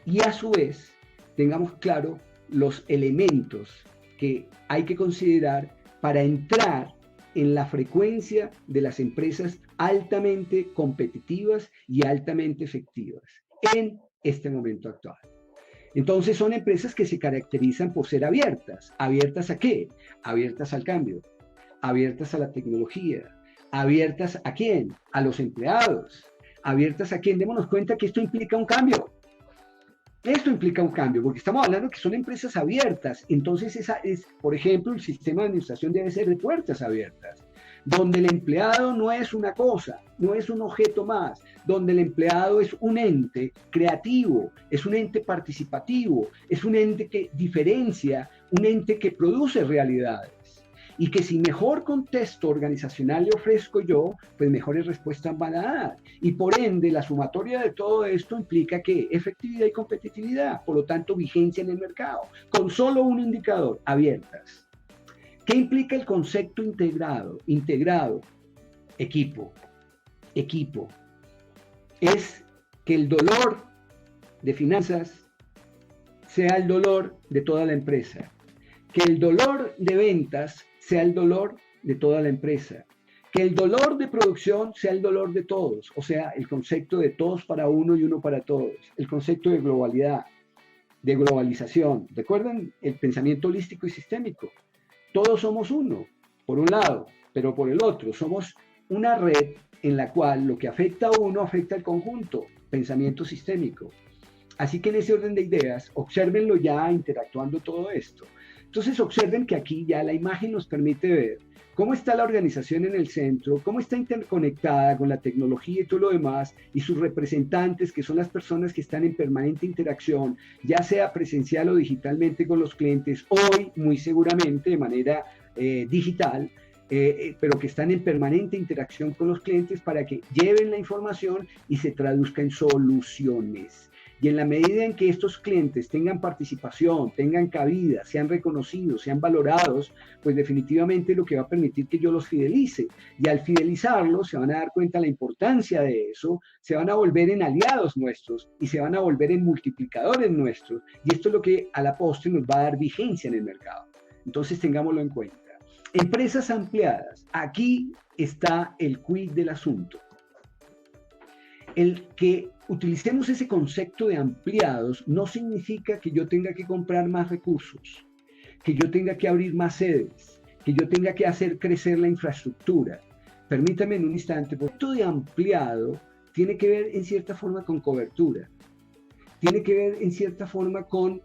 y a su vez tengamos claro los elementos que hay que considerar para entrar en la frecuencia de las empresas altamente competitivas y altamente efectivas en este momento actual. Entonces son empresas que se caracterizan por ser abiertas. ¿Abiertas a qué? Abiertas al cambio, abiertas a la tecnología, abiertas ¿a quién? A los empleados, abiertas a quién. Démonos cuenta que esto implica un cambio. Esto implica un cambio, porque estamos hablando que son empresas abiertas. Entonces, por ejemplo, el sistema de administración debe ser de puertas abiertas, donde el empleado no es una cosa, no es un objeto más, donde el empleado es un ente creativo, es un ente participativo, es un ente que diferencia, un ente que produce realidades. Y que si mejor contexto organizacional le ofrezco yo, pues mejores respuestas van a dar. Y por ende, la sumatoria de todo esto implica que efectividad y competitividad, por lo tanto, vigencia en el mercado, con solo un indicador, abiertas. ¿Qué implica el concepto integrado? Integrado, equipo. Equipo. Es que el dolor de finanzas sea el dolor de toda la empresa. Que el dolor de ventas sea el dolor de toda la empresa, que el dolor de producción sea el dolor de todos, o sea, el concepto de todos para uno y uno para todos, el concepto de globalidad, de globalización. ¿Recuerdan el pensamiento holístico y sistémico? Todos somos uno, por un lado, pero por el otro, somos una red en la cual lo que afecta a uno afecta al conjunto, pensamiento sistémico. Así que en ese orden de ideas, obsérvenlo ya interactuando todo esto. Entonces observen que aquí ya la imagen nos permite ver cómo está la organización en el centro, cómo está interconectada con la tecnología y todo lo demás, y sus representantes, que son las personas que están en permanente interacción, ya sea presencial o digitalmente con los clientes, hoy muy seguramente de manera digital, pero que están en permanente interacción con los clientes para que lleven la información y se traduzca en soluciones. Y en la medida en que estos clientes tengan participación, tengan cabida, sean reconocidos, sean valorados, pues definitivamente lo que va a permitir que yo los fidelice. Y al fidelizarlos se van a dar cuenta de la importancia de eso, se van a volver en aliados nuestros y se van a volver en multiplicadores nuestros. Y esto es lo que a la postre nos va a dar vigencia en el mercado. Entonces tengámoslo en cuenta. Empresas ampliadas. Aquí está el quid del asunto. El que utilicemos ese concepto de ampliados no significa que yo tenga que comprar más recursos, que yo tenga que abrir más sedes, que yo tenga que hacer crecer la infraestructura. Permítame en un instante, porque esto de ampliado tiene que ver en cierta forma con cobertura, tiene que ver en cierta forma con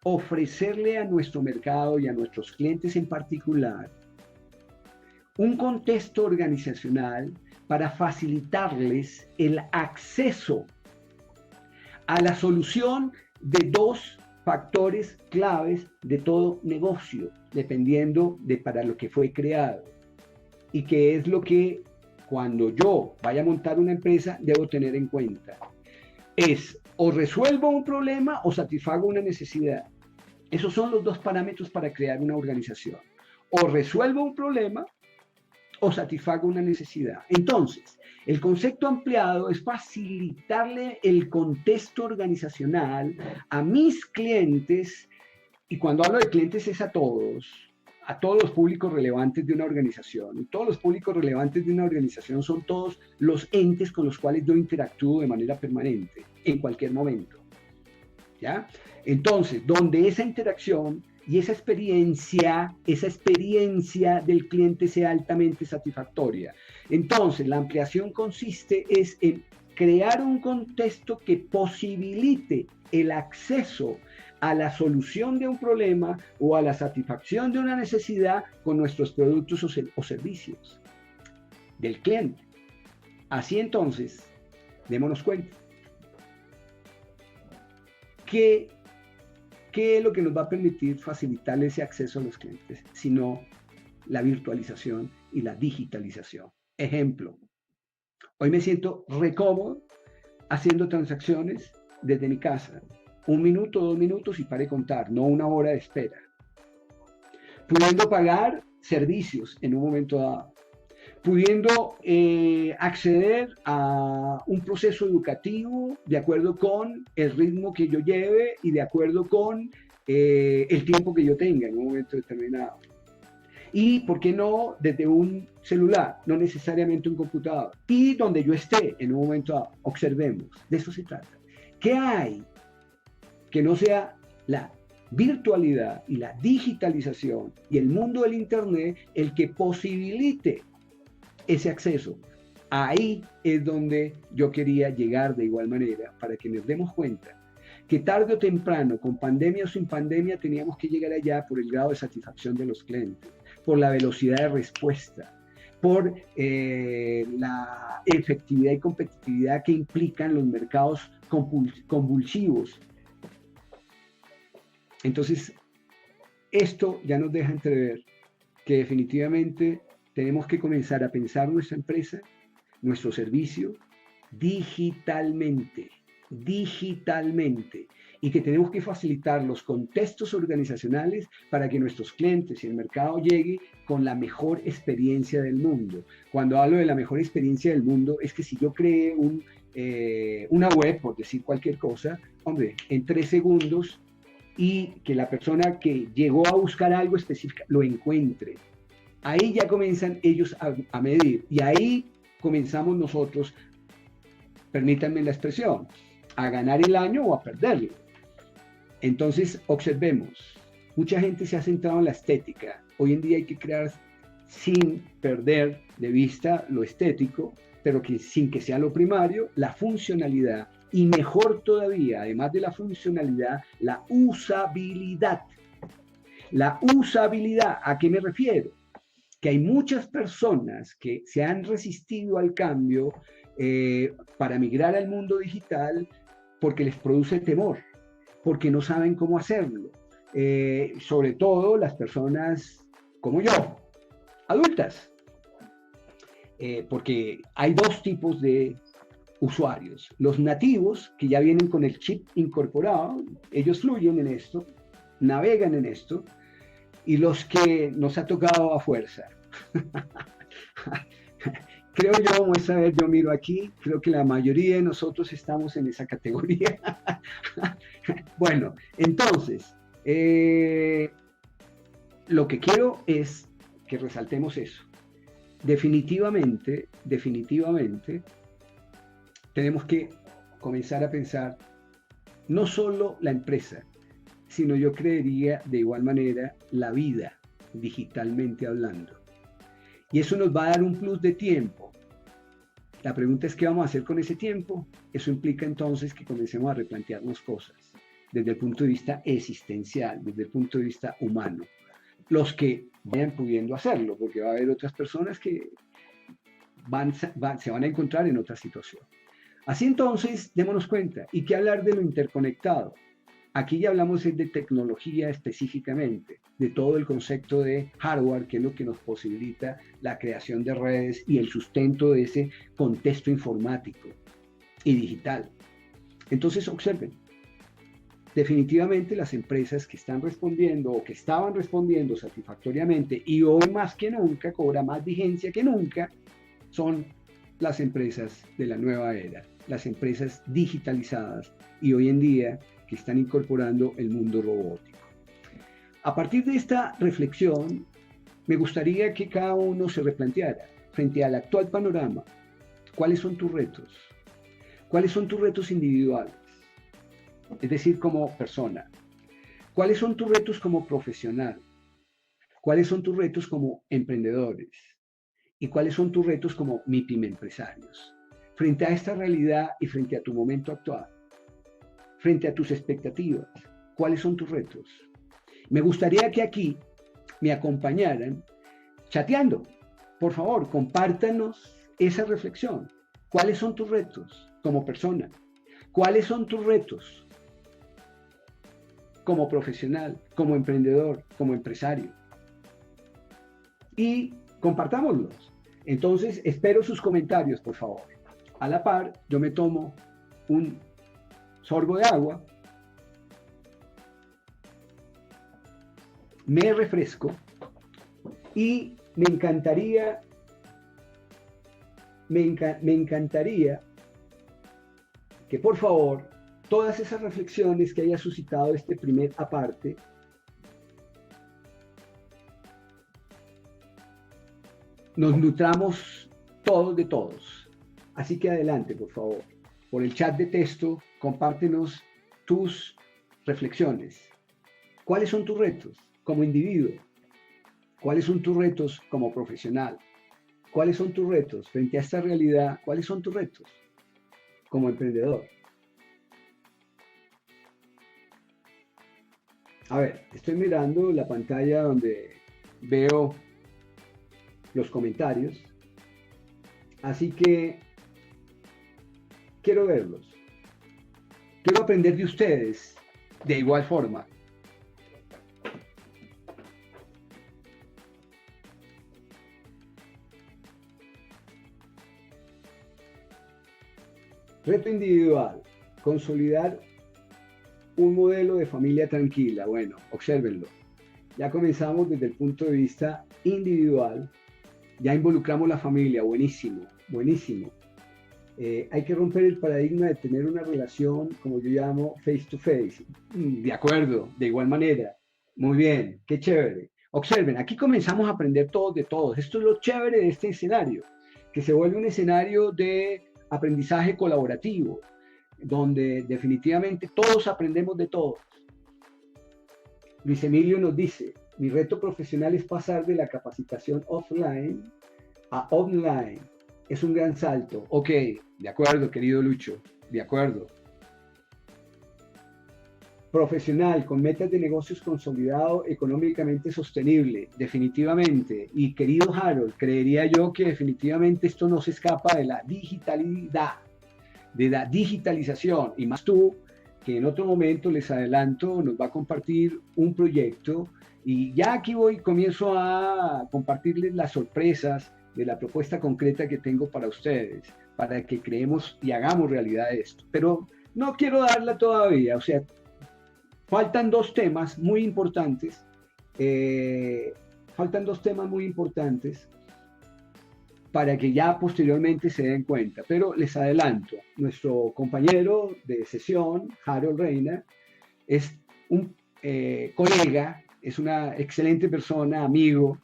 ofrecerle a nuestro mercado y a nuestros clientes en particular un contexto organizacional para facilitarles el acceso a la solución de dos factores claves de todo negocio, dependiendo de para lo que fue creado. Y que es lo que cuando yo vaya a montar una empresa debo tener en cuenta. Es o resuelvo un problema o satisfago una necesidad. Esos son los dos parámetros para crear una organización. O resuelvo un problema o satisfago una necesidad. Entonces, el concepto ampliado es facilitarle el contexto organizacional a mis clientes, y cuando hablo de clientes es a todos los públicos relevantes de una organización. Y todos los públicos relevantes de una organización son todos los entes con los cuales yo interactúo de manera permanente, en cualquier momento. ¿Ya? Entonces, donde esa interacción y esa experiencia del cliente sea altamente satisfactoria. Entonces, la ampliación consiste en crear un contexto que posibilite el acceso a la solución de un problema o a la satisfacción de una necesidad con nuestros productos o servicios del cliente. Así entonces, démonos cuenta. ¿Qué es lo que nos va a permitir facilitar ese acceso a los clientes? Sino la virtualización y la digitalización. Ejemplo, hoy me siento recómodo haciendo transacciones desde mi casa. 1 minuto, 2 minutos y pare de contar, no 1 hora de espera. Pudiendo pagar servicios en un momento dado. Pudiendo acceder a un proceso educativo de acuerdo con el ritmo que yo lleve y de acuerdo con el tiempo que yo tenga en un momento determinado. Y, ¿por qué no?, desde un celular, no necesariamente un computador. Y donde yo esté en un momento dado, observemos, de eso se trata. ¿Qué hay que no sea la virtualidad y la digitalización y el mundo del Internet el que posibilite ese acceso? Ahí es donde yo quería llegar de igual manera, para que nos demos cuenta que tarde o temprano, con pandemia o sin pandemia, teníamos que llegar allá por el grado de satisfacción de los clientes, por la velocidad de respuesta, por la efectividad y competitividad que implican los mercados convulsivos. Entonces, esto ya nos deja entrever que definitivamente tenemos que comenzar a pensar nuestra empresa, nuestro servicio, digitalmente, y que tenemos que facilitar los contextos organizacionales para que nuestros clientes y el mercado llegue con la mejor experiencia del mundo. Cuando hablo de la mejor experiencia del mundo, es que si yo creé una web, por decir cualquier cosa, hombre, en 3 segundos, y que la persona que llegó a buscar algo específico lo encuentre. Ahí ya comienzan ellos a medir, y ahí comenzamos nosotros, permítanme la expresión, a ganar el año o a perderlo. Entonces, observemos, mucha gente se ha centrado en la estética. Hoy en día hay que crear sin perder de vista lo estético, pero sin que sea lo primario, la funcionalidad, y mejor todavía, además de la funcionalidad, la usabilidad. La usabilidad, ¿a qué me refiero? Que hay muchas personas que se han resistido al cambio para migrar al mundo digital porque les produce temor, porque no saben cómo hacerlo. Sobre todo las personas como yo, adultas. Porque hay 2 tipos de usuarios. Los nativos, que ya vienen con el chip incorporado, ellos fluyen en esto, navegan en esto, y los que nos ha tocado a fuerza. Creo yo, vamos a ver, yo miro aquí, creo que la mayoría de nosotros estamos en esa categoría. Bueno, entonces, lo que quiero es que resaltemos eso. Definitivamente, tenemos que comenzar a pensar no solo la empresa, sino yo creería de igual manera la vida, digitalmente hablando. Y eso nos va a dar un plus de tiempo. La pregunta es, ¿qué vamos a hacer con ese tiempo? Eso implica entonces que comencemos a replantearnos cosas desde el punto de vista existencial, desde el punto de vista humano. Los que vayan pudiendo hacerlo, porque va a haber otras personas que se van a encontrar en otra situación. Así entonces, démonos cuenta, y qué hablar de lo interconectado. Aquí ya hablamos de tecnología específicamente, de todo el concepto de hardware, que es lo que nos posibilita la creación de redes y el sustento de ese contexto informático y digital. Entonces, observen, definitivamente las empresas que están respondiendo o que estaban respondiendo satisfactoriamente y hoy más que nunca, cobra más vigencia que nunca, son las empresas de la nueva era, las empresas digitalizadas y hoy en día que están incorporando el mundo robótico. A partir de esta reflexión, me gustaría que cada uno se replanteara frente al actual panorama, ¿cuáles son tus retos? ¿Cuáles son tus retos individuales? Es decir, como persona. ¿Cuáles son tus retos como profesional? ¿Cuáles son tus retos como emprendedores? ¿Y cuáles son tus retos como MIPYME empresarios? Frente a esta realidad y frente a tu momento actual, frente a tus expectativas, ¿cuáles son tus retos? Me gustaría que aquí me acompañaran chateando. Por favor, compártanos esa reflexión. ¿Cuáles son tus retos como persona? ¿Cuáles son tus retos como profesional, como emprendedor, como empresario? Y compartámoslos. Entonces, espero sus comentarios, por favor. A la par, yo me tomo un sorbo de agua, me refresco y me encantaría que por favor todas esas reflexiones que haya suscitado este primer aparte nos nutramos todos de todos. Así que adelante, por favor. Por el chat de texto, compártenos tus reflexiones. ¿Cuáles son tus retos como individuo? ¿Cuáles son tus retos como profesional? ¿Cuáles son tus retos frente a esta realidad? ¿Cuáles son tus retos como emprendedor? A ver, estoy mirando la pantalla donde veo los comentarios, así que quiero verlos. Quiero aprender de ustedes de igual forma. Reto individual, consolidar un modelo de familia tranquila. Bueno, obsérvenlo. Ya comenzamos desde el punto de vista individual, ya involucramos la familia, buenísimo, buenísimo. Hay que romper el paradigma de tener una relación, como yo llamo, face to face. De acuerdo, de igual manera. Muy bien, qué chévere. Observen, aquí comenzamos a aprender todos de todos. Esto es lo chévere de este escenario, que se vuelve un escenario de aprendizaje colaborativo, donde definitivamente todos aprendemos de todos. Luis Emilio nos dice, mi reto profesional es pasar de la capacitación offline a online. Es un gran salto. Ok, de acuerdo, querido Lucho, de acuerdo. Profesional, con metas de negocios consolidado, económicamente sostenible, definitivamente. Y querido Harold, creería yo que definitivamente esto no se escapa de la digitalidad, de la digitalización. Y más tú, que en otro momento, les adelanto, nos va a compartir un proyecto. Y ya aquí comienzo a compartirles las sorpresas de la propuesta concreta que tengo para ustedes. para que creemos y hagamos realidad esto. Pero no quiero darla todavía, o sea, faltan dos temas muy importantes, faltan dos temas muy importantes para que ya posteriormente se den cuenta. Pero les adelanto, nuestro compañero de sesión, Harold Reina, es un colega, es una excelente persona, amigo,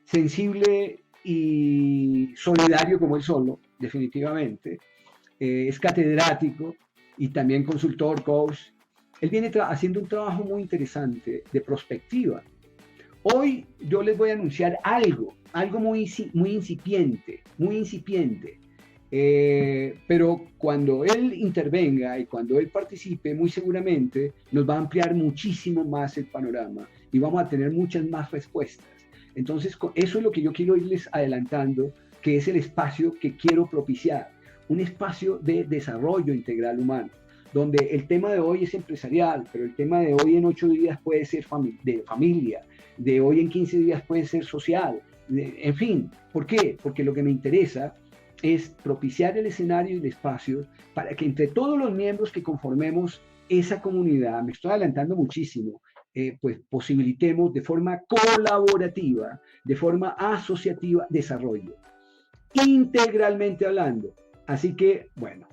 sensible y solidario como él solo, definitivamente. Es catedrático y también consultor, coach. Él viene haciendo un trabajo muy interesante de prospectiva. Hoy yo les voy a anunciar algo muy incipiente, pero cuando él intervenga y cuando él participe, muy seguramente nos va a ampliar muchísimo más el panorama y vamos a tener muchas más respuestas. Entonces, eso es lo que yo quiero irles adelantando, que es el espacio que quiero propiciar, un espacio de desarrollo integral humano, donde el tema de hoy es empresarial, pero el tema de hoy en 8 días puede ser de familia, de hoy en 15 días puede ser social, en fin. ¿Por qué? Porque lo que me interesa es propiciar el escenario y el espacio para que entre todos los miembros que conformemos esa comunidad, me estoy adelantando muchísimo, pues posibilitemos de forma colaborativa, de forma asociativa, desarrollo, integralmente hablando. Así que, bueno,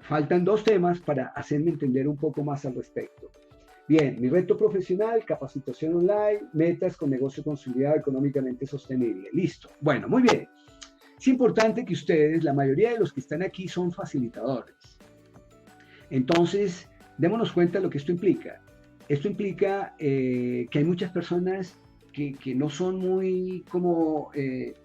faltan dos temas para hacerme entender un poco más al respecto. Bien, mi reto profesional, capacitación online, metas con negocio consolidado económicamente sostenible. Listo. Bueno, muy bien. Es importante que ustedes, la mayoría de los que están aquí son facilitadores. Entonces, démonos cuenta de lo que esto implica. Esto implica que hay muchas personas que no son muy como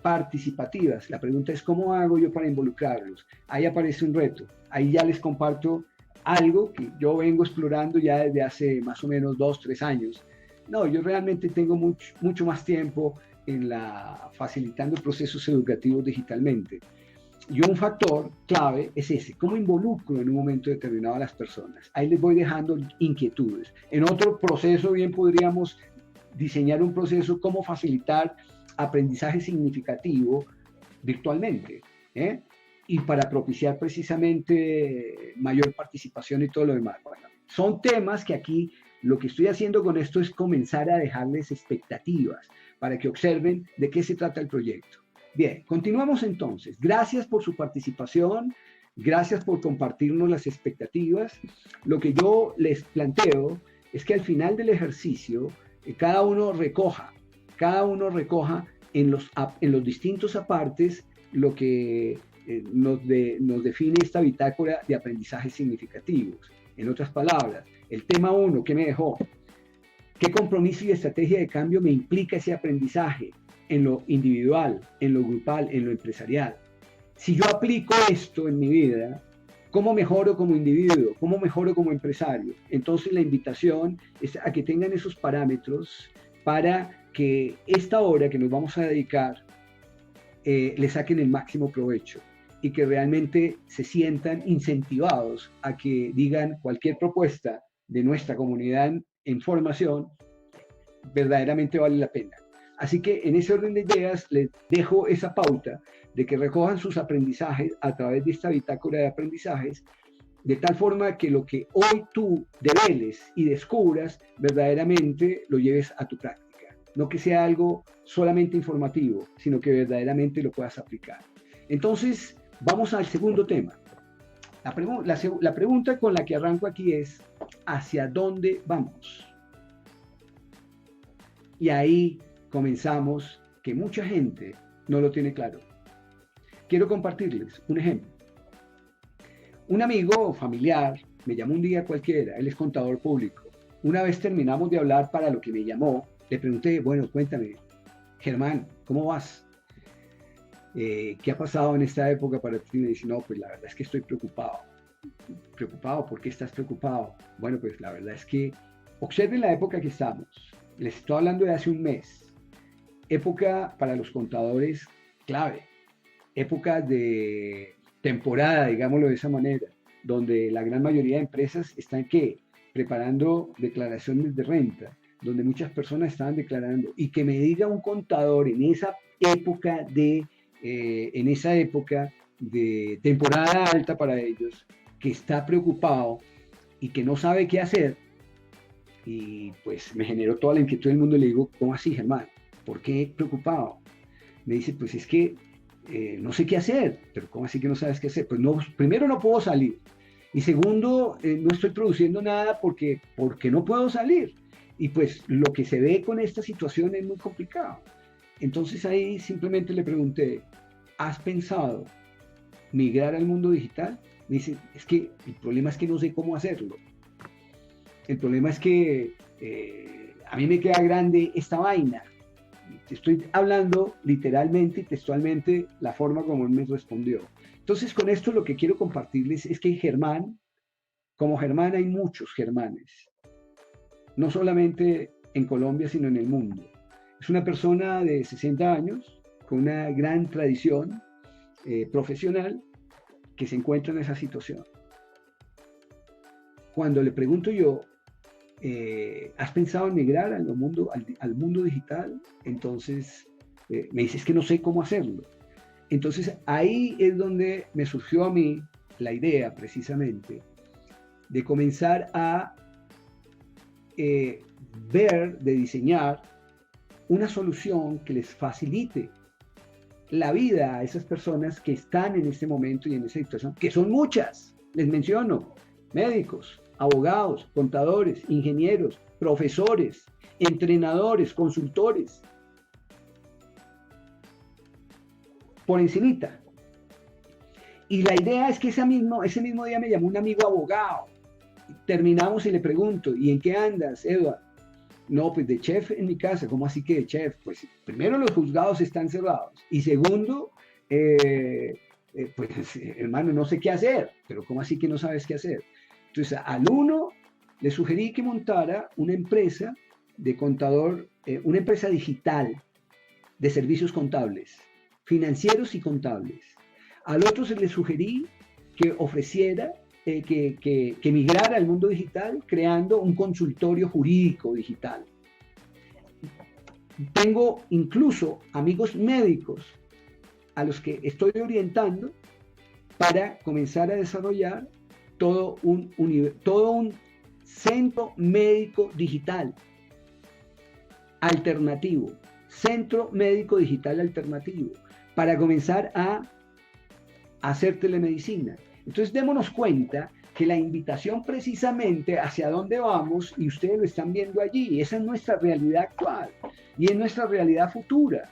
participativas. La pregunta es, ¿cómo hago yo para involucrarlos? Ahí aparece un reto. Ahí ya les comparto algo que yo vengo explorando ya desde hace más o menos 2, 3 años. No, yo realmente tengo mucho más tiempo facilitando procesos educativos digitalmente. Y un factor clave es ese, cómo involucro en un momento determinado a las personas. Ahí les voy dejando inquietudes. En otro proceso bien podríamos diseñar un proceso cómo facilitar aprendizaje significativo virtualmente, y para propiciar precisamente mayor participación y todo lo demás. Bueno, son temas que aquí lo que estoy haciendo con esto es comenzar a dejarles expectativas para que observen de qué se trata el proyecto. Bien, continuamos entonces. Gracias por su participación, gracias por compartirnos las expectativas. Lo que yo les planteo es que al final del ejercicio cada uno recoja en los distintos apartes lo que nos define esta bitácora de aprendizajes significativos. En otras palabras, el tema 1, ¿qué me dejó? ¿Qué compromiso y estrategia de cambio me implica ese aprendizaje en lo individual, en lo grupal, en lo empresarial? Si yo aplico esto en mi vida, ¿cómo mejoro como individuo? ¿Cómo mejoro como empresario? Entonces la invitación es a que tengan esos parámetros para que esta hora que nos vamos a dedicar le saquen el máximo provecho y que realmente se sientan incentivados a que digan cualquier propuesta de nuestra comunidad en formación verdaderamente vale la pena. Así que en ese orden de ideas les dejo esa pauta de que recojan sus aprendizajes a través de esta bitácora de aprendizajes, de tal forma que lo que hoy tú develes y descubras verdaderamente lo lleves a tu práctica. No que sea algo solamente informativo, sino que verdaderamente lo puedas aplicar. Entonces, vamos al segundo tema. La pregunta con la que arranco aquí es, ¿hacia dónde vamos? Y ahí comenzamos que mucha gente no lo tiene claro. Quiero compartirles un ejemplo. Un amigo familiar me llamó un día cualquiera, él es contador público. Una vez terminamos de hablar para lo que me llamó, le pregunté, bueno, cuéntame, Germán, ¿cómo vas? ¿Qué ha pasado en esta época para ti? Me dice, no, pues la verdad es que estoy preocupado. ¿Preocupado? ¿Por qué estás preocupado? Bueno, pues la verdad es que observen la época que estamos. Les estoy hablando de hace un mes. Época para los contadores clave. Época de temporada, digámoslo de esa manera, donde la gran mayoría de empresas están, ¿qué? Preparando declaraciones de renta, donde muchas personas estaban declarando. Y que me diga un contador en esa época de temporada alta para ellos, que está preocupado y que no sabe qué hacer. Y pues me generó toda la inquietud del mundo y le digo, ¿cómo así, Germán? ¿Por qué preocupado? Me dice, pues es que no sé qué hacer. Pero ¿cómo así que no sabes qué hacer? Pues no, primero no puedo salir. Y segundo, no estoy produciendo nada porque no puedo salir. Y pues lo que se ve con esta situación es muy complicado. Entonces ahí simplemente le pregunté, ¿has pensado migrar al mundo digital? Me dice, es que el problema es que no sé cómo hacerlo. El problema es que a mí me queda grande esta vaina. Te estoy hablando literalmente y textualmente la forma como él me respondió. Entonces, con esto lo que quiero compartirles es que Germán, como Germán hay muchos Germanes, no solamente en Colombia, sino en el mundo. Es una persona de 60 años, con una gran tradición profesional, que se encuentra en esa situación. Cuando le pregunto yo, ¿has pensado en migrar al mundo digital? Entonces me dice, es que no sé cómo hacerlo. Entonces ahí es donde me surgió a mí la idea precisamente de comenzar a de diseñar una solución que les facilite la vida a esas personas que están en este momento y en esa situación, que son muchas, les menciono, médicos, abogados, contadores, ingenieros, profesores, entrenadores, consultores, por encimita. Y la idea es que ese mismo día me llamó un amigo abogado. Terminamos y le pregunto, ¿y en qué andas, Edward? No, pues de chef en mi casa. ¿Cómo así que de chef? Pues primero los juzgados están cerrados y segundo, pues hermano, no sé qué hacer. Pero ¿cómo así que no sabes qué hacer? Entonces al uno le sugerí que montara una empresa de contador, una empresa digital de servicios contables, financieros y contables. Al otro se le sugerí que ofreciera que migrara al mundo digital creando un consultorio jurídico digital. Tengo incluso amigos médicos a los que estoy orientando para comenzar a desarrollar todo un centro médico digital alternativo, centro médico digital alternativo, para comenzar a hacer telemedicina. Entonces démonos cuenta que la invitación precisamente hacia dónde vamos, y ustedes lo están viendo allí, esa es nuestra realidad actual y es nuestra realidad futura,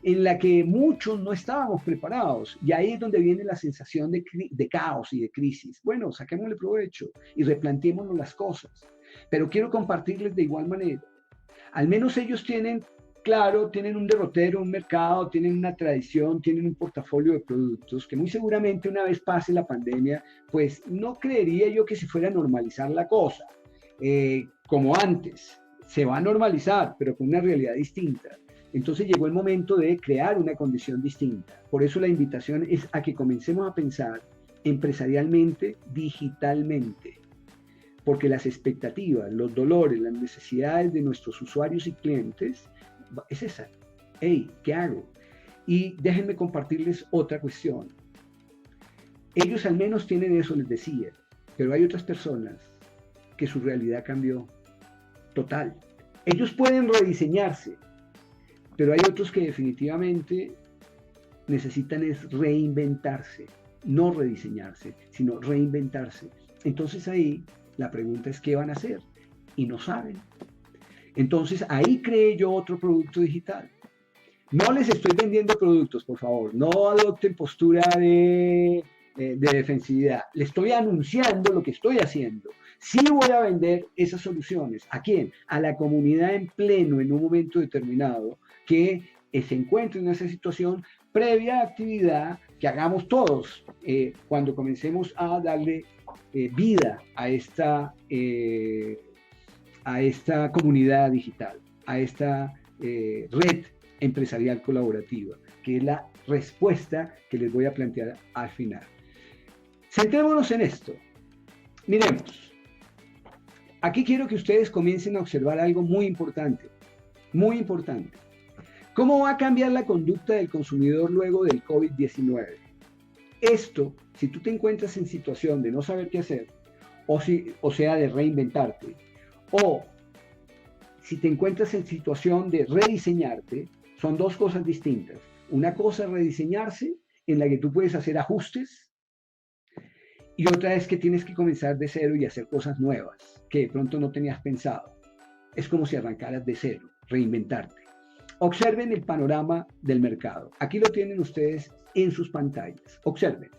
en la que muchos no estábamos preparados, y ahí es donde viene la sensación de caos y de crisis. Bueno, saquémosle provecho y replanteémonos las cosas, pero quiero compartirles de igual manera, al menos ellos tienen claro, tienen un derrotero, un mercado, tienen una tradición, tienen un portafolio de productos que muy seguramente una vez pase la pandemia, pues no creería yo que se fuera a normalizar la cosa, como antes. Se va a normalizar, pero con una realidad distinta. Entonces llegó el momento de crear una condición distinta. Por eso la invitación es a que comencemos a pensar empresarialmente, digitalmente, porque las expectativas, los dolores, las necesidades de nuestros usuarios y clientes es esa. Hey, ¿qué hago? Y déjenme compartirles otra cuestión. Ellos al menos tienen eso, les decía, pero hay otras personas que su realidad cambió total. Ellos pueden rediseñarse, pero hay otros que definitivamente necesitan es reinventarse, no rediseñarse, sino reinventarse. Entonces ahí la pregunta es ¿qué van a hacer? Y no saben. Entonces ahí creé yo otro producto digital. No les estoy vendiendo productos, por favor, no adopten postura de defensividad. Les estoy anunciando lo que estoy haciendo. Sí voy a vender esas soluciones. ¿A quién? A la comunidad en pleno, en un momento determinado, que se encuentre en esa situación previa actividad que hagamos todos cuando comencemos a darle vida a esta comunidad digital, a esta red empresarial colaborativa, que es la respuesta que les voy a plantear al final. Centrémonos en esto. Miremos. Aquí quiero que ustedes comiencen a observar algo muy importante, muy importante. ¿Cómo va a cambiar la conducta del consumidor luego del COVID-19? Esto, si tú te encuentras en situación de no saber qué hacer, o sea, de reinventarte, o si te encuentras en situación de rediseñarte, son dos cosas distintas. Una cosa es rediseñarse, en la que tú puedes hacer ajustes, y otra es que tienes que comenzar de cero y hacer cosas nuevas que de pronto no tenías pensado. Es como si arrancaras de cero, reinventarte. Observen el panorama del mercado. Aquí lo tienen ustedes en sus pantallas. Observen.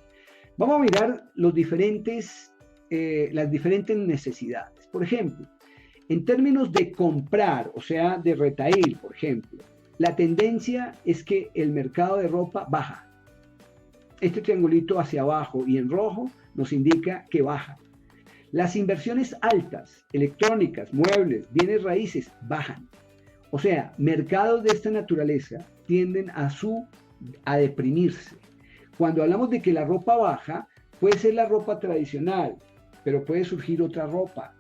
Vamos a mirar las diferentes necesidades. Por ejemplo, en términos de comprar, o sea, de retail, por ejemplo, la tendencia es que el mercado de ropa baja. Este triangulito hacia abajo y en rojo nos indica que baja. Las inversiones altas, electrónicas, muebles, bienes raíces, bajan. O sea, mercados de esta naturaleza tienden a deprimirse. Cuando hablamos de que la ropa baja, puede ser la ropa tradicional, pero puede surgir otra ropa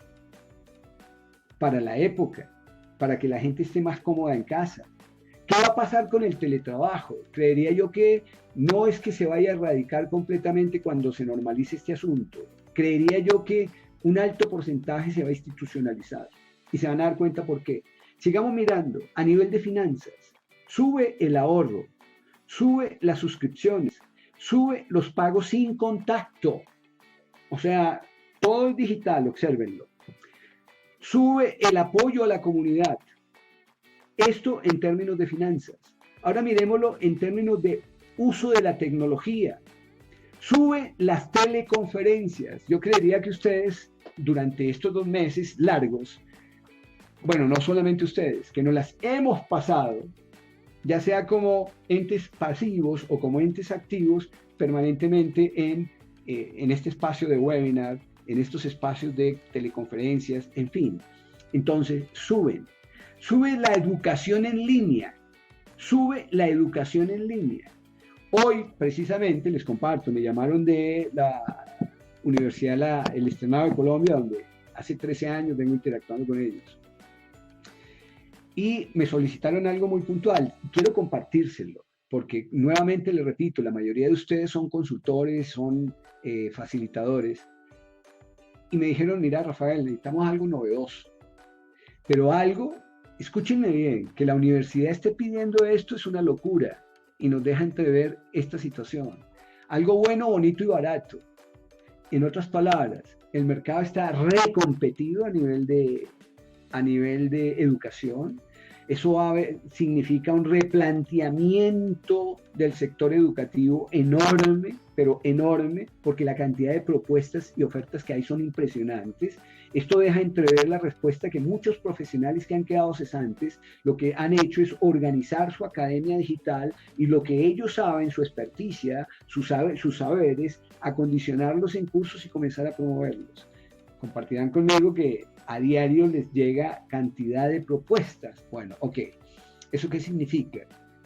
para la época, para que la gente esté más cómoda en casa. ¿Qué va a pasar con el teletrabajo? Creería yo que no es que se vaya a erradicar completamente cuando se normalice este asunto. Creería yo que un alto porcentaje se va a institucionalizar y se van a dar cuenta por qué. Sigamos mirando a nivel de finanzas. Sube el ahorro, sube las suscripciones, sube los pagos sin contacto. O sea, todo es digital, obsérvenlo. Sube el apoyo a la comunidad. Esto en términos de finanzas. Ahora miremoslo en términos de uso de la tecnología. Sube las teleconferencias. Yo creería que ustedes, durante estos 2 meses largos, bueno, no solamente ustedes, que nos las hemos pasado, ya sea como entes pasivos o como entes activos, permanentemente en este espacio de webinar, en estos espacios de teleconferencias, en fin. Entonces, sube la educación en línea, sube la educación en línea. Hoy, precisamente, les comparto, me llamaron de la Universidad el Externado de Colombia, donde hace 13 años vengo interactuando con ellos. Y me solicitaron algo muy puntual. Quiero compartírselo, porque nuevamente les repito, la mayoría de ustedes son consultores, son facilitadores. Y me dijeron, mira, Rafael, necesitamos algo novedoso. Pero algo, escúchenme bien, que la universidad esté pidiendo esto es una locura y nos deja entrever esta situación. Algo bueno, bonito y barato. En otras palabras, el mercado está recompetido a nivel de educación. Eso significa un replanteamiento del sector educativo enorme, pero enorme, porque la cantidad de propuestas y ofertas que hay son impresionantes. Esto deja entrever la respuesta que muchos profesionales que han quedado cesantes, lo que han hecho es organizar su academia digital y lo que ellos saben, su experticia, sus saberes, acondicionarlos en cursos y comenzar a promoverlos. Compartirán conmigo que a diario les llega cantidad de propuestas. Bueno, ok, ¿eso qué significa?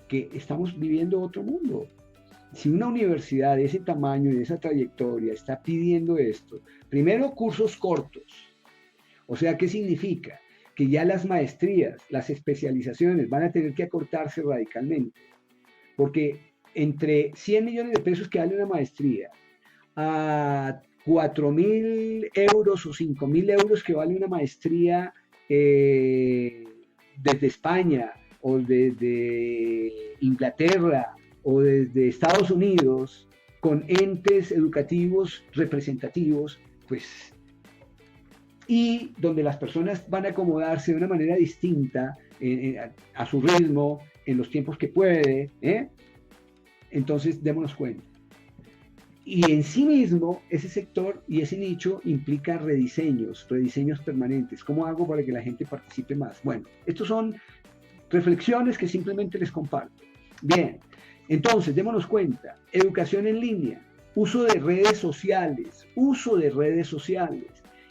Que estamos viviendo otro mundo. Si una universidad de ese tamaño y de esa trayectoria está pidiendo esto, primero cursos cortos. O sea, ¿qué significa? Que ya las maestrías, las especializaciones van a tener que acortarse radicalmente. Porque entre 100 millones de pesos que vale una maestría a 4.000 euros o 5.000 euros que vale una maestría desde España o desde Inglaterra o desde Estados Unidos con entes educativos representativos, pues, y donde las personas van a acomodarse de una manera distinta a su ritmo, en los tiempos que puede, entonces démonos cuenta. Y en sí mismo, ese sector y ese nicho implica rediseños permanentes. ¿Cómo hago para que la gente participe más? Bueno, estos son reflexiones que simplemente les comparto. Bien, entonces, démonos cuenta, educación en línea, uso de redes sociales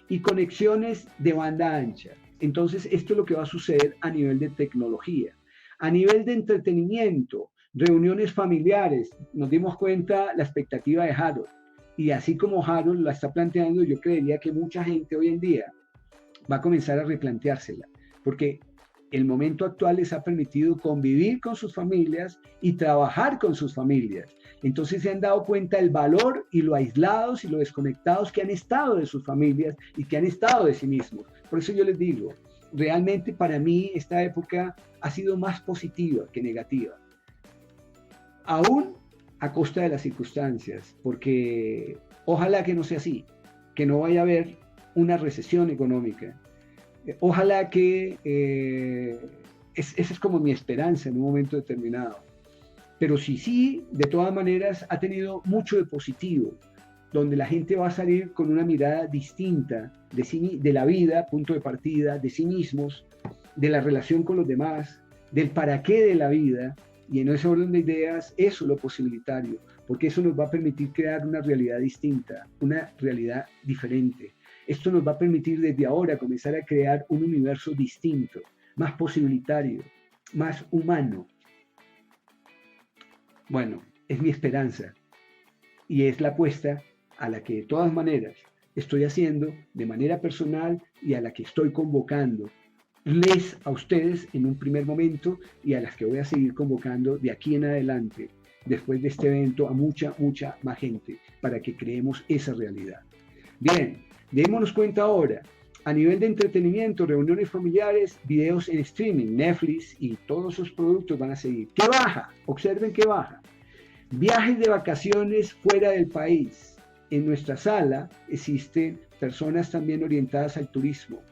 y conexiones de banda ancha. Entonces, esto es lo que va a suceder a nivel de tecnología. A nivel de entretenimiento, reuniones familiares, nos dimos cuenta la expectativa de Harold, y así como Harold la está planteando, yo creería que mucha gente hoy en día va a comenzar a replanteársela, porque el momento actual les ha permitido convivir con sus familias y trabajar con sus familias. Entonces se han dado cuenta del valor y lo aislados y lo desconectados que han estado de sus familias y que han estado de sí mismos. Por eso yo les digo, realmente para mí esta época ha sido más positiva que negativa. Aún a costa de las circunstancias, porque ojalá que no sea así, que no vaya a haber una recesión económica. Ojalá que esa es como mi esperanza en un momento determinado. Pero sí, de todas maneras ha tenido mucho de positivo, donde la gente va a salir con una mirada distinta de la vida, punto de partida, de sí mismos, de la relación con los demás, del para qué de la vida, y en ese orden de ideas, eso es lo posibilitario, porque eso nos va a permitir crear una realidad distinta, una realidad diferente. Esto nos va a permitir desde ahora comenzar a crear un universo distinto, más posibilitario, más humano. Bueno, es mi esperanza y es la apuesta a la que de todas maneras estoy haciendo de manera personal y a la que estoy convocando a ustedes en un primer momento y a las que voy a seguir convocando de aquí en adelante, después de este evento, a mucha más gente para que creemos esa realidad. Bien, démonos cuenta ahora, a nivel de entretenimiento, reuniones familiares, videos en streaming, Netflix y todos esos productos van a seguir. ¿Qué baja? Observen qué baja. Viajes de vacaciones fuera del país. En nuestra sala existen personas también orientadas al turismo.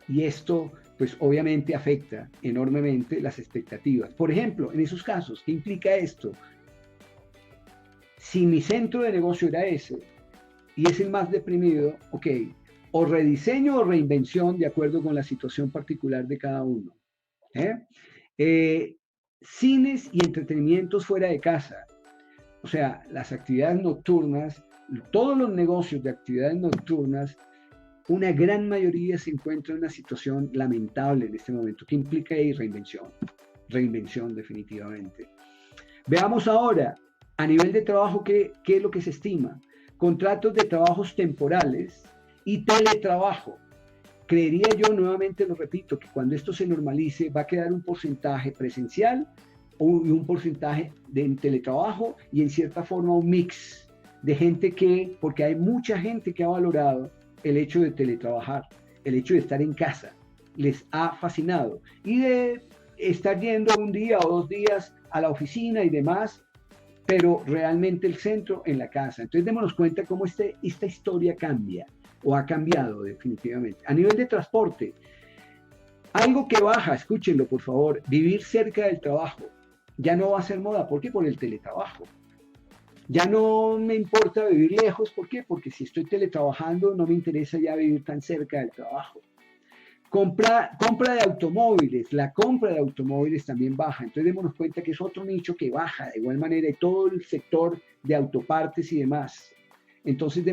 Y esto, pues obviamente afecta enormemente las expectativas. Por ejemplo, en esos casos, ¿qué implica esto? Si mi centro de negocio era ese, y es el más deprimido, ok, o rediseño o reinvención de acuerdo con la situación particular de cada uno. Cines y entretenimientos fuera de casa, o sea, las actividades nocturnas, todos los negocios de actividades nocturnas, una gran mayoría se encuentra en una situación lamentable en este momento. ¿Qué implica ahí? Reinvención definitivamente. Veamos ahora, a nivel de trabajo, ¿qué es lo que se estima? Contratos de trabajos temporales y teletrabajo. Creería yo, nuevamente lo repito, que cuando esto se normalice va a quedar un porcentaje presencial y un porcentaje de teletrabajo y en cierta forma un mix de gente porque hay mucha gente que ha valorado el hecho de teletrabajar, el hecho de estar en casa, les ha fascinado y de estar yendo un día o 2 días a la oficina y demás, pero realmente el centro en la casa. Entonces démonos cuenta cómo esta historia cambia o ha cambiado definitivamente. A nivel de transporte, algo que baja, escúchenlo por favor, vivir cerca del trabajo. Ya no va a ser moda, ¿por qué? Por el teletrabajo. Ya no me importa vivir lejos, ¿por qué? Porque si estoy teletrabajando no me interesa ya vivir tan cerca del trabajo. Compra de automóviles, la compra de automóviles también baja, entonces démonos cuenta que es otro nicho que baja de igual manera y todo el sector de autopartes y demás. Entonces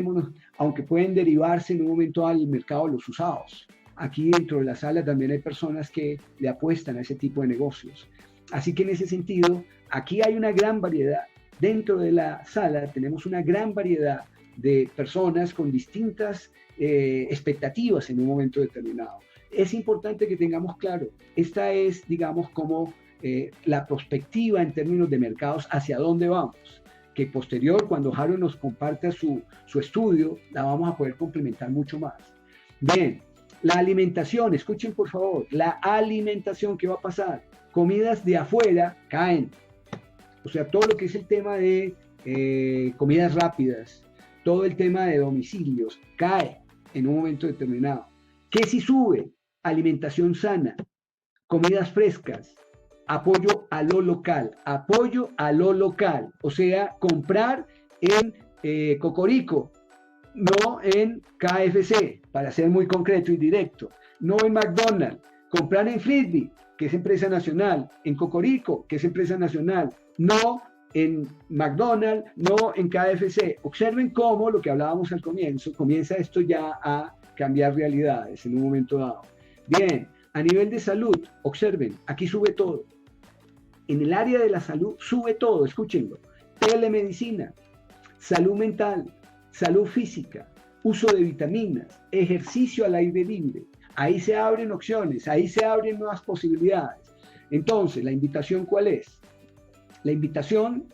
aunque pueden derivarse en un momento al mercado de los usados. Aquí dentro de la sala también hay personas que le apuestan a ese tipo de negocios. Así que en ese sentido, aquí hay una gran variedad. Dentro de la sala tenemos una gran variedad de personas con distintas expectativas en un momento determinado. Es importante que tengamos claro, esta es, digamos, como la perspectiva en términos de mercados hacia dónde vamos, que posterior, cuando Harold nos comparta su estudio, la vamos a poder complementar mucho más. Bien, la alimentación, escuchen por favor, la alimentación, ¿qué va a pasar? Comidas de afuera caen, o sea, todo lo que es el tema de comidas rápidas, todo el tema de domicilios, cae en un momento determinado. ¿Qué si sube? Alimentación sana, comidas frescas, apoyo a lo local, o sea, comprar en Cocorico, no en KFC, para ser muy concreto y directo, no en McDonald's, comprar en Frisbee, que es empresa nacional, en Cocorico, que es empresa nacional, no en McDonald's, no en KFC. Observen cómo, lo que hablábamos al comienzo, comienza esto ya a cambiar realidades en un momento dado. Bien, a nivel de salud, observen, aquí sube todo. En el área de la salud sube todo, escúchenlo. Telemedicina, salud mental, salud física, uso de vitaminas, ejercicio al aire libre, ahí se abren opciones, ahí se abren nuevas posibilidades. Entonces, ¿la invitación cuál es? La invitación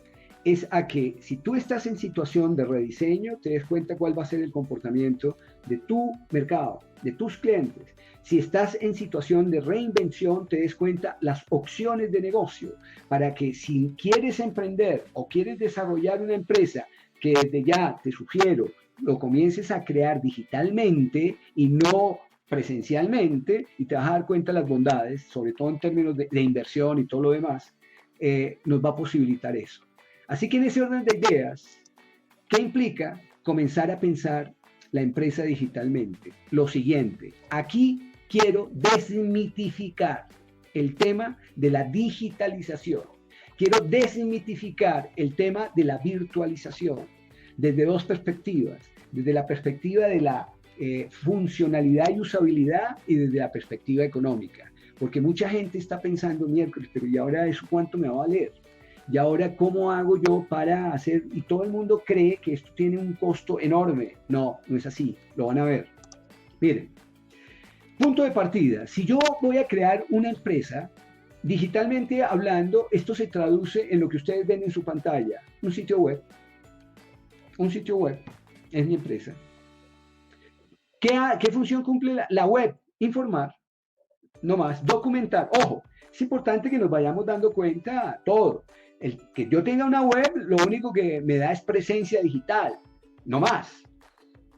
es a que si tú estás en situación de rediseño, te des cuenta cuál va a ser el comportamiento de tu mercado, de tus clientes. Si estás en situación de reinvención, te des cuenta las opciones de negocio para que si quieres emprender o quieres desarrollar una empresa, que desde ya te sugiero lo comiences a crear digitalmente y no presencialmente, y te vas a dar cuenta de las bondades, sobre todo en términos de inversión y todo lo demás, nos va a posibilitar eso. Así que en ese orden de ideas, ¿qué implica comenzar a pensar la empresa digitalmente? Lo siguiente, aquí quiero desmitificar el tema de la digitalización. Quiero desmitificar el tema de la virtualización desde dos perspectivas. Desde la perspectiva de la funcionalidad y usabilidad y desde la perspectiva económica. Porque mucha gente está pensando, miércoles, pero ¿y ahora eso cuánto me va a valer? ¿Y ahora cómo hago yo para hacer? Y todo el mundo cree que esto tiene un costo enorme. No, no es así. Lo van a ver. Miren, punto de partida. Si yo voy a crear una empresa, digitalmente hablando, esto se traduce en lo que ustedes ven en su pantalla. Un sitio web. Un sitio web es mi empresa. ¿Qué función cumple la web? Informar. No más, documentar. Ojo, es importante que nos vayamos dando cuenta todo. El que yo tenga una web, lo único que me da es presencia digital, no más.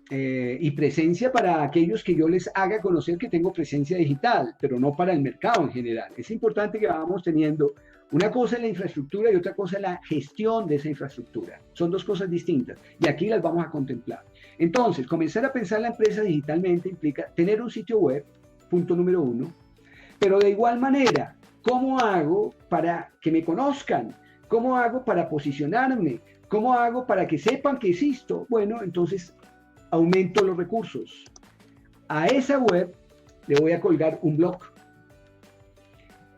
Y presencia para aquellos que yo les haga conocer que tengo presencia digital, pero no para el mercado en general. Es importante que vamos teniendo una cosa en la infraestructura y otra cosa en la gestión de esa infraestructura. Son dos cosas distintas y aquí las vamos a contemplar. Entonces, comenzar a pensar la empresa digitalmente implica tener un sitio web, punto número uno, pero de igual manera, ¿cómo hago para que me conozcan? ¿Cómo hago para posicionarme? ¿Cómo hago para que sepan que existo? Bueno, entonces aumento los recursos. A esa web le voy a colgar un blog.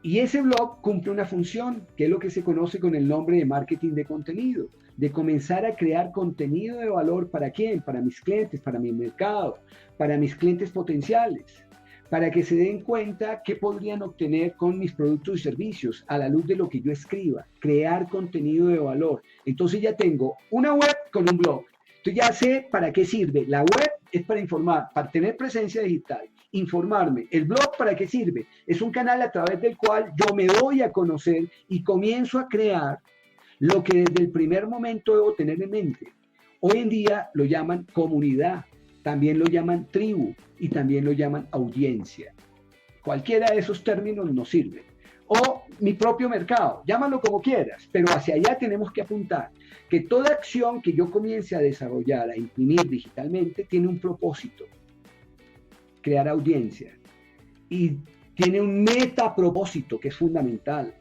Y ese blog cumple una función, que es lo que se conoce con el nombre de marketing de contenido, de comenzar a crear contenido de valor. ¿Para quién? Para mis clientes, para mi mercado, para mis clientes potenciales, para que se den cuenta qué podrían obtener con mis productos y servicios a la luz de lo que yo escriba, crear contenido de valor. Entonces ya tengo una web con un blog. Entonces ya sé para qué sirve. La web es para informar, para tener presencia digital, informarme. El blog, ¿para qué sirve? Es un canal a través del cual yo me doy a conocer y comienzo a crear lo que desde el primer momento debo tener en mente. Hoy en día lo llaman comunidad, también lo llaman tribu y también lo llaman audiencia. Cualquiera de esos términos nos sirve. O mi propio mercado, llámalo como quieras, pero hacia allá tenemos que apuntar, que toda acción que yo comience a desarrollar, a imprimir digitalmente, tiene un propósito, crear audiencia, y tiene un metapropósito que es fundamental,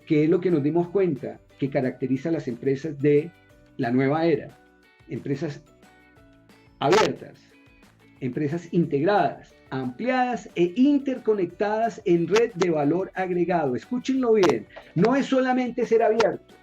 que es lo que nos dimos cuenta que caracteriza a las empresas de la nueva era, empresas abiertas, empresas integradas, ampliadas e interconectadas en red de valor agregado. Escúchenlo bien, no es solamente ser abierto,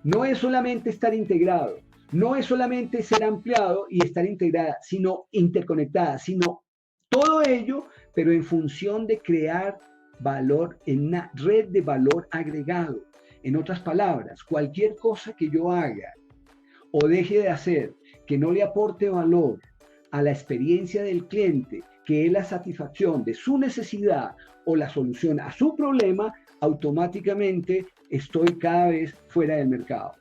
no es solamente estar integrado, no es solamente ser ampliado y estar integrada, sino interconectada, sino todo ello, pero en función de crear valor en una red de valor agregado. En otras palabras, cualquier cosa que yo haga o deje de hacer que no le aporte valor a la experiencia del cliente, que es la satisfacción de su necesidad o la solución a su problema, automáticamente estoy cada vez fuera del mercado.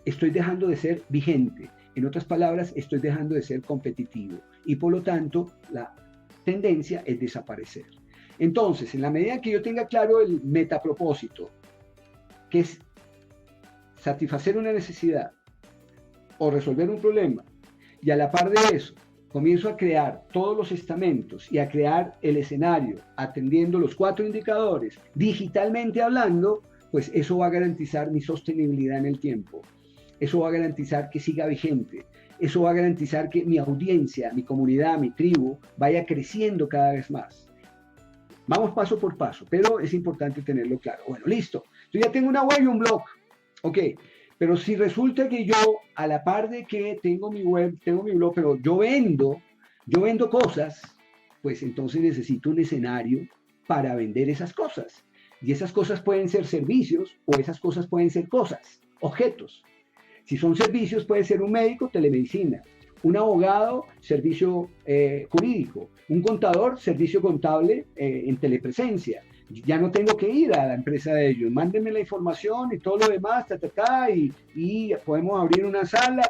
Estoy dejando de ser vigente. En otras palabras, estoy dejando de ser competitivo. Y por lo tanto, la tendencia es desaparecer. Entonces, en la medida que yo tenga claro el metapropósito, que es satisfacer una necesidad o resolver un problema, y a la par de eso, comienzo a crear todos los estamentos y a crear el escenario atendiendo los 4 indicadores, digitalmente hablando, pues eso va a garantizar mi sostenibilidad en el tiempo. Eso va a garantizar que siga vigente. Eso va a garantizar que mi audiencia, mi comunidad, mi tribu vaya creciendo cada vez más. Vamos paso por paso, pero es importante tenerlo claro. Bueno, listo. Yo ya tengo una web y un blog. Ok. Pero si resulta que yo, a la par de que tengo mi web, tengo mi blog, pero yo vendo cosas, pues entonces necesito un escenario para vender esas cosas. Y esas cosas pueden ser servicios o esas cosas pueden ser cosas, objetos. Si son servicios, puede ser un médico, telemedicina, un abogado, servicio jurídico, un contador, servicio contable en telepresencia. Ya no tengo que ir a la empresa de ellos, mándenme la información y todo lo demás, y podemos abrir una sala,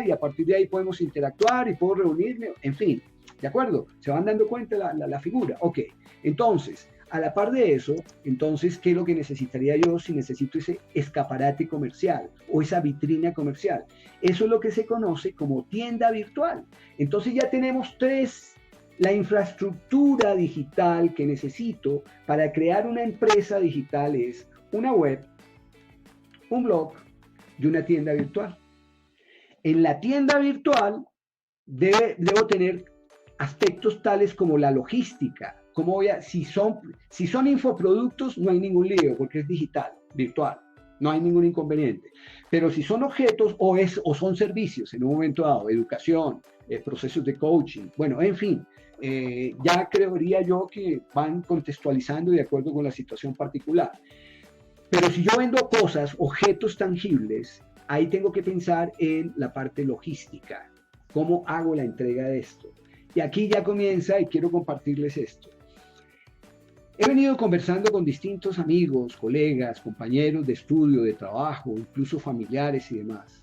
y a partir de ahí podemos interactuar y puedo reunirme, en fin, ¿de acuerdo? Se van dando cuenta la figura. Ok, entonces, a la par de eso, entonces, ¿qué es lo que necesitaría yo si necesito ese escaparate comercial o esa vitrina comercial? Eso es lo que se conoce como tienda virtual. Entonces ya tenemos la infraestructura digital que necesito para crear una empresa digital es una web, un blog y una tienda virtual. En la tienda virtual debo tener aspectos tales como la logística. Si son infoproductos, no hay ningún lío porque es digital, virtual, no hay ningún inconveniente. Pero si son objetos o son servicios en un momento dado, educación, procesos de coaching, bueno, en fin, ya creería yo que van contextualizando de acuerdo con la situación particular. Pero si yo vendo cosas, objetos tangibles, ahí tengo que pensar en la parte logística. ¿Cómo hago la entrega de esto? Y aquí ya comienza y quiero compartirles esto. He venido conversando con distintos amigos, colegas, compañeros de estudio, de trabajo, incluso familiares y demás.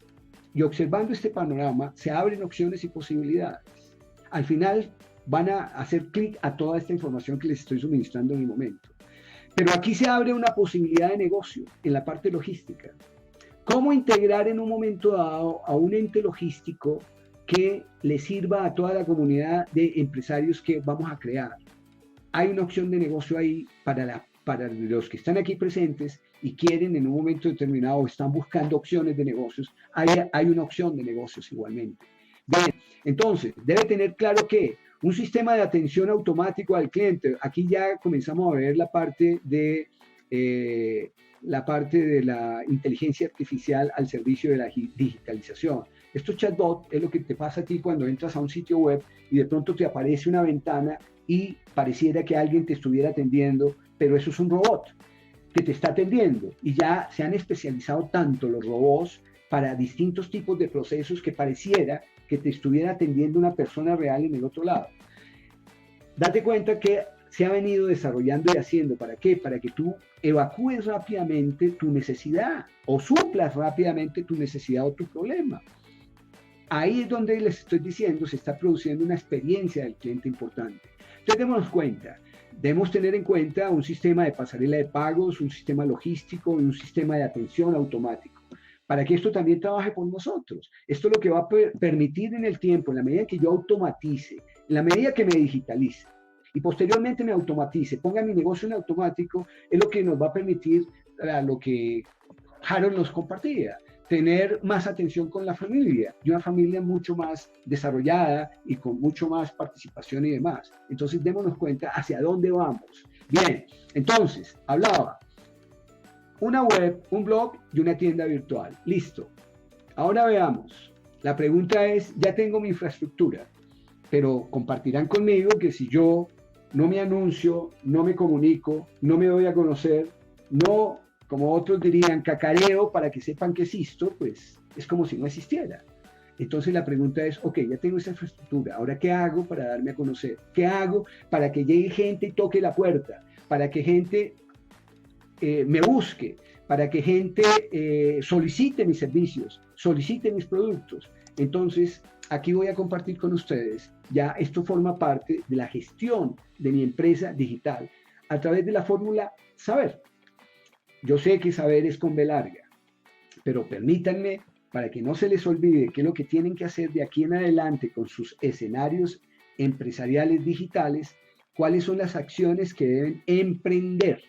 Y observando este panorama, se abren opciones y posibilidades. Al final van a hacer clic a toda esta información que les estoy suministrando en el momento. Pero aquí se abre una posibilidad de negocio en la parte logística. ¿Cómo integrar en un momento dado a un ente logístico que le sirva a toda la comunidad de empresarios que vamos a crear? Hay una opción de negocio ahí para los que están aquí presentes y quieren en un momento determinado o están buscando opciones de negocios. Hay una opción de negocios igualmente. Bien, entonces, debe tener claro que un sistema de atención automático al cliente, aquí ya comenzamos a ver la parte de la inteligencia artificial al servicio de la digitalización. Estos chatbots es lo que te pasa a ti cuando entras a un sitio web y de pronto te aparece una ventana y pareciera que alguien te estuviera atendiendo, pero eso es un robot que te está atendiendo. Y ya se han especializado tanto los robots para distintos tipos de procesos que pareciera que te estuviera atendiendo una persona real en el otro lado. Date cuenta que se ha venido desarrollando y haciendo. ¿Para qué? Para que tú evacúes rápidamente tu necesidad o suplas rápidamente tu necesidad o tu problema. Ahí es donde les estoy diciendo, se está produciendo una experiencia del cliente importante. Entonces, démonos cuenta, debemos tener en cuenta un sistema de pasarela de pagos, un sistema logístico y un sistema de atención automático, para que esto también trabaje por nosotros. Esto es lo que va a permitir en el tiempo, en la medida que yo automatice, en la medida que me digitalice y posteriormente me automatice, ponga mi negocio en automático, es lo que nos va a permitir lo que Harold nos compartía, tener más atención con la familia y una familia mucho más desarrollada y con mucho más participación y demás. Entonces, démonos cuenta hacia dónde vamos. Bien, entonces, hablaba una web, un blog y una tienda virtual. Listo. Ahora veamos. La pregunta es, ya tengo mi infraestructura, pero compartirán conmigo que si yo no me anuncio, no me comunico, no me doy a conocer, no, como otros dirían, cacareo para que sepan que existo, pues es como si no existiera. Entonces la pregunta es, ok, ya tengo esa infraestructura, ¿ahora qué hago para darme a conocer? ¿Qué hago para que llegue gente y toque la puerta? Para que gente me busque, para que gente solicite mis servicios, solicite mis productos. Entonces, aquí voy a compartir con ustedes, ya esto forma parte de la gestión de mi empresa digital a través de la fórmula saber. Yo sé que saber es con B larga, pero permítanme, para que no se les olvide qué es lo que tienen que hacer de aquí en adelante con sus escenarios empresariales digitales, cuáles son las acciones que deben emprender.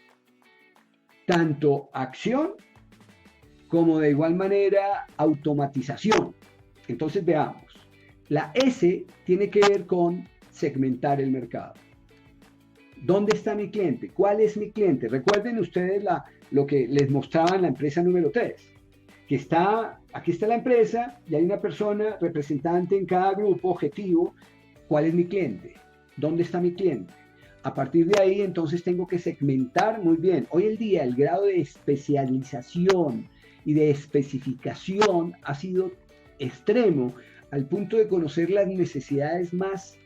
Tanto acción como de igual manera automatización. Entonces veamos. La S tiene que ver con segmentar el mercado. ¿Dónde está mi cliente? ¿Cuál es mi cliente? Recuerden ustedes lo que les mostraba en la empresa número 3, que aquí está la empresa y hay una persona representante en cada grupo objetivo. ¿Cuál es mi cliente? ¿Dónde está mi cliente? A partir de ahí, entonces tengo que segmentar muy bien. Hoy en día el grado de especialización y de especificación ha sido extremo al punto de conocer las necesidades más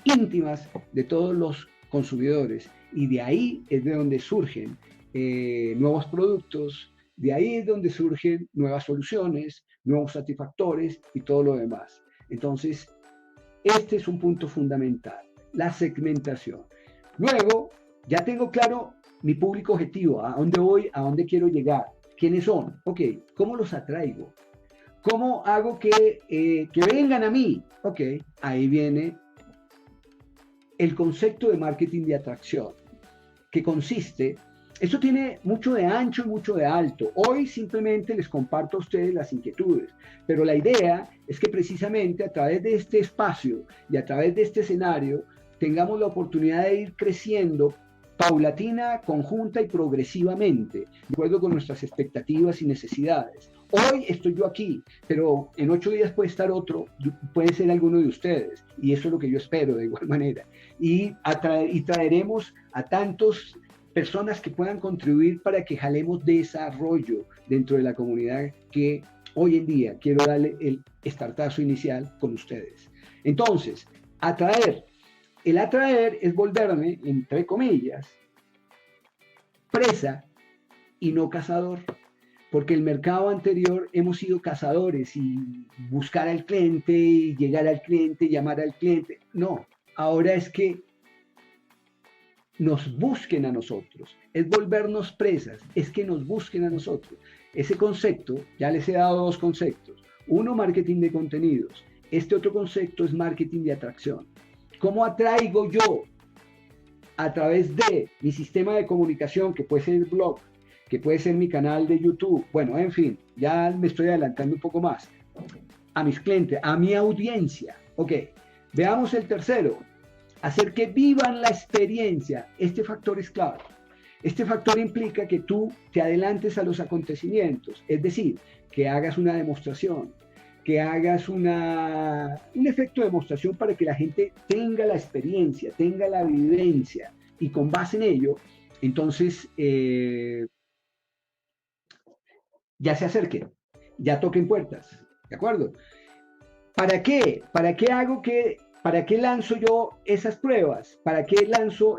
íntimas de todos los consumidores. Y de ahí es de donde surgen nuevos productos, de ahí es donde surgen nuevas soluciones, nuevos satisfactores y todo lo demás. Entonces, este es un punto fundamental, la segmentación. Luego, ya tengo claro mi público objetivo, a dónde voy, a dónde quiero llegar, quiénes son, ok, ¿cómo los atraigo? ¿Cómo hago que vengan a mí? Ok, ahí viene el concepto de marketing de atracción, que consiste, esto tiene mucho de ancho y mucho de alto. Hoy simplemente les comparto a ustedes las inquietudes, pero la idea es que precisamente a través de este espacio y a través de este escenario tengamos la oportunidad de ir creciendo paulatina, conjunta y progresivamente, de acuerdo con nuestras expectativas y necesidades. Hoy estoy yo aquí, pero en 8 días puede estar otro, puede ser alguno de ustedes, y eso es lo que yo espero de igual manera. Y traeremos a tantos personas que puedan contribuir para que jalemos desarrollo dentro de la comunidad que hoy en día quiero darle el startazo inicial con ustedes. Entonces, atraer. El atraer es volverme, entre comillas, presa y no cazador. Porque el mercado anterior hemos sido cazadores y buscar al cliente y llegar al cliente, llamar al cliente. No, ahora es que nos busquen a nosotros, es volvernos presas, es que nos busquen a nosotros. Ese concepto, ya les he dado dos conceptos. Uno, marketing de contenidos. Este otro concepto es marketing de atracción. ¿Cómo atraigo yo a través de mi sistema de comunicación, que puede ser el blog, que puede ser mi canal de YouTube? Bueno, en fin, ya me estoy adelantando un poco más. A mis clientes, a mi audiencia. Ok, veamos el tercero. Hacer que vivan la experiencia. Este factor es clave. Este factor implica que tú te adelantes a los acontecimientos, es decir, que hagas una demostración, que hagas un efecto de demostración para que la gente tenga la experiencia, tenga la vivencia, y con base en ello, entonces ya se acerquen, ya toquen puertas, ¿de acuerdo? ¿Para qué? ¿Para qué lanzo yo esas pruebas? ¿Para qué lanzo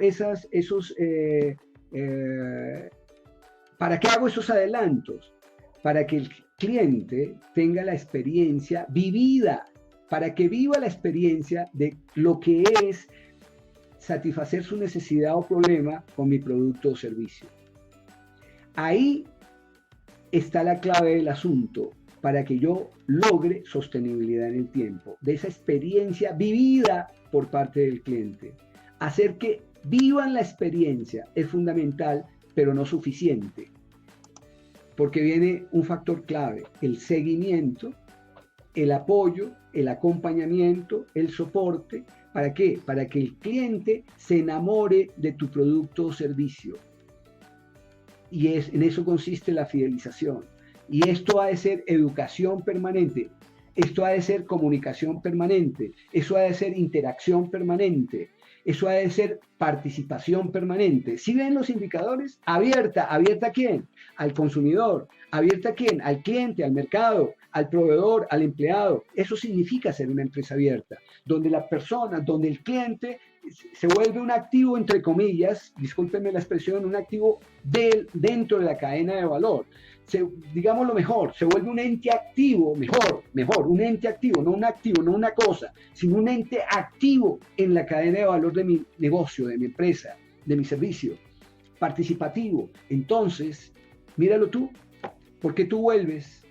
para qué hago esos adelantos? Para que el cliente tenga la experiencia vivida, para que viva la experiencia de lo que es satisfacer su necesidad o problema con mi producto o servicio. Ahí está la clave del asunto, para que yo logre sostenibilidad en el tiempo, de esa experiencia vivida por parte del cliente. Hacer que vivan la experiencia es fundamental, pero no suficiente, porque viene un factor clave, el seguimiento, el apoyo, el acompañamiento, el soporte. ¿Para qué? Para que el cliente se enamore de tu producto o servicio. Y en eso consiste la fidelización. Y esto ha de ser educación permanente, esto ha de ser comunicación permanente, eso ha de ser interacción permanente, eso ha de ser participación permanente. ¿Sí ven los indicadores? Abierta. ¿Abierta a quién? Al consumidor. ¿Abierta a quién? Al cliente, al mercado, al proveedor, al empleado. Eso significa ser una empresa abierta, donde la persona, donde el cliente se vuelve un activo, entre comillas, discúlpenme la expresión, un activo dentro de la cadena de valor. Digámoslo mejor, se vuelve un ente activo, mejor, un ente activo, no un activo, no una cosa, sino un ente activo en la cadena de valor de mi negocio, de mi empresa, de mi servicio, participativo. Entonces, míralo tú, porque tú vuelves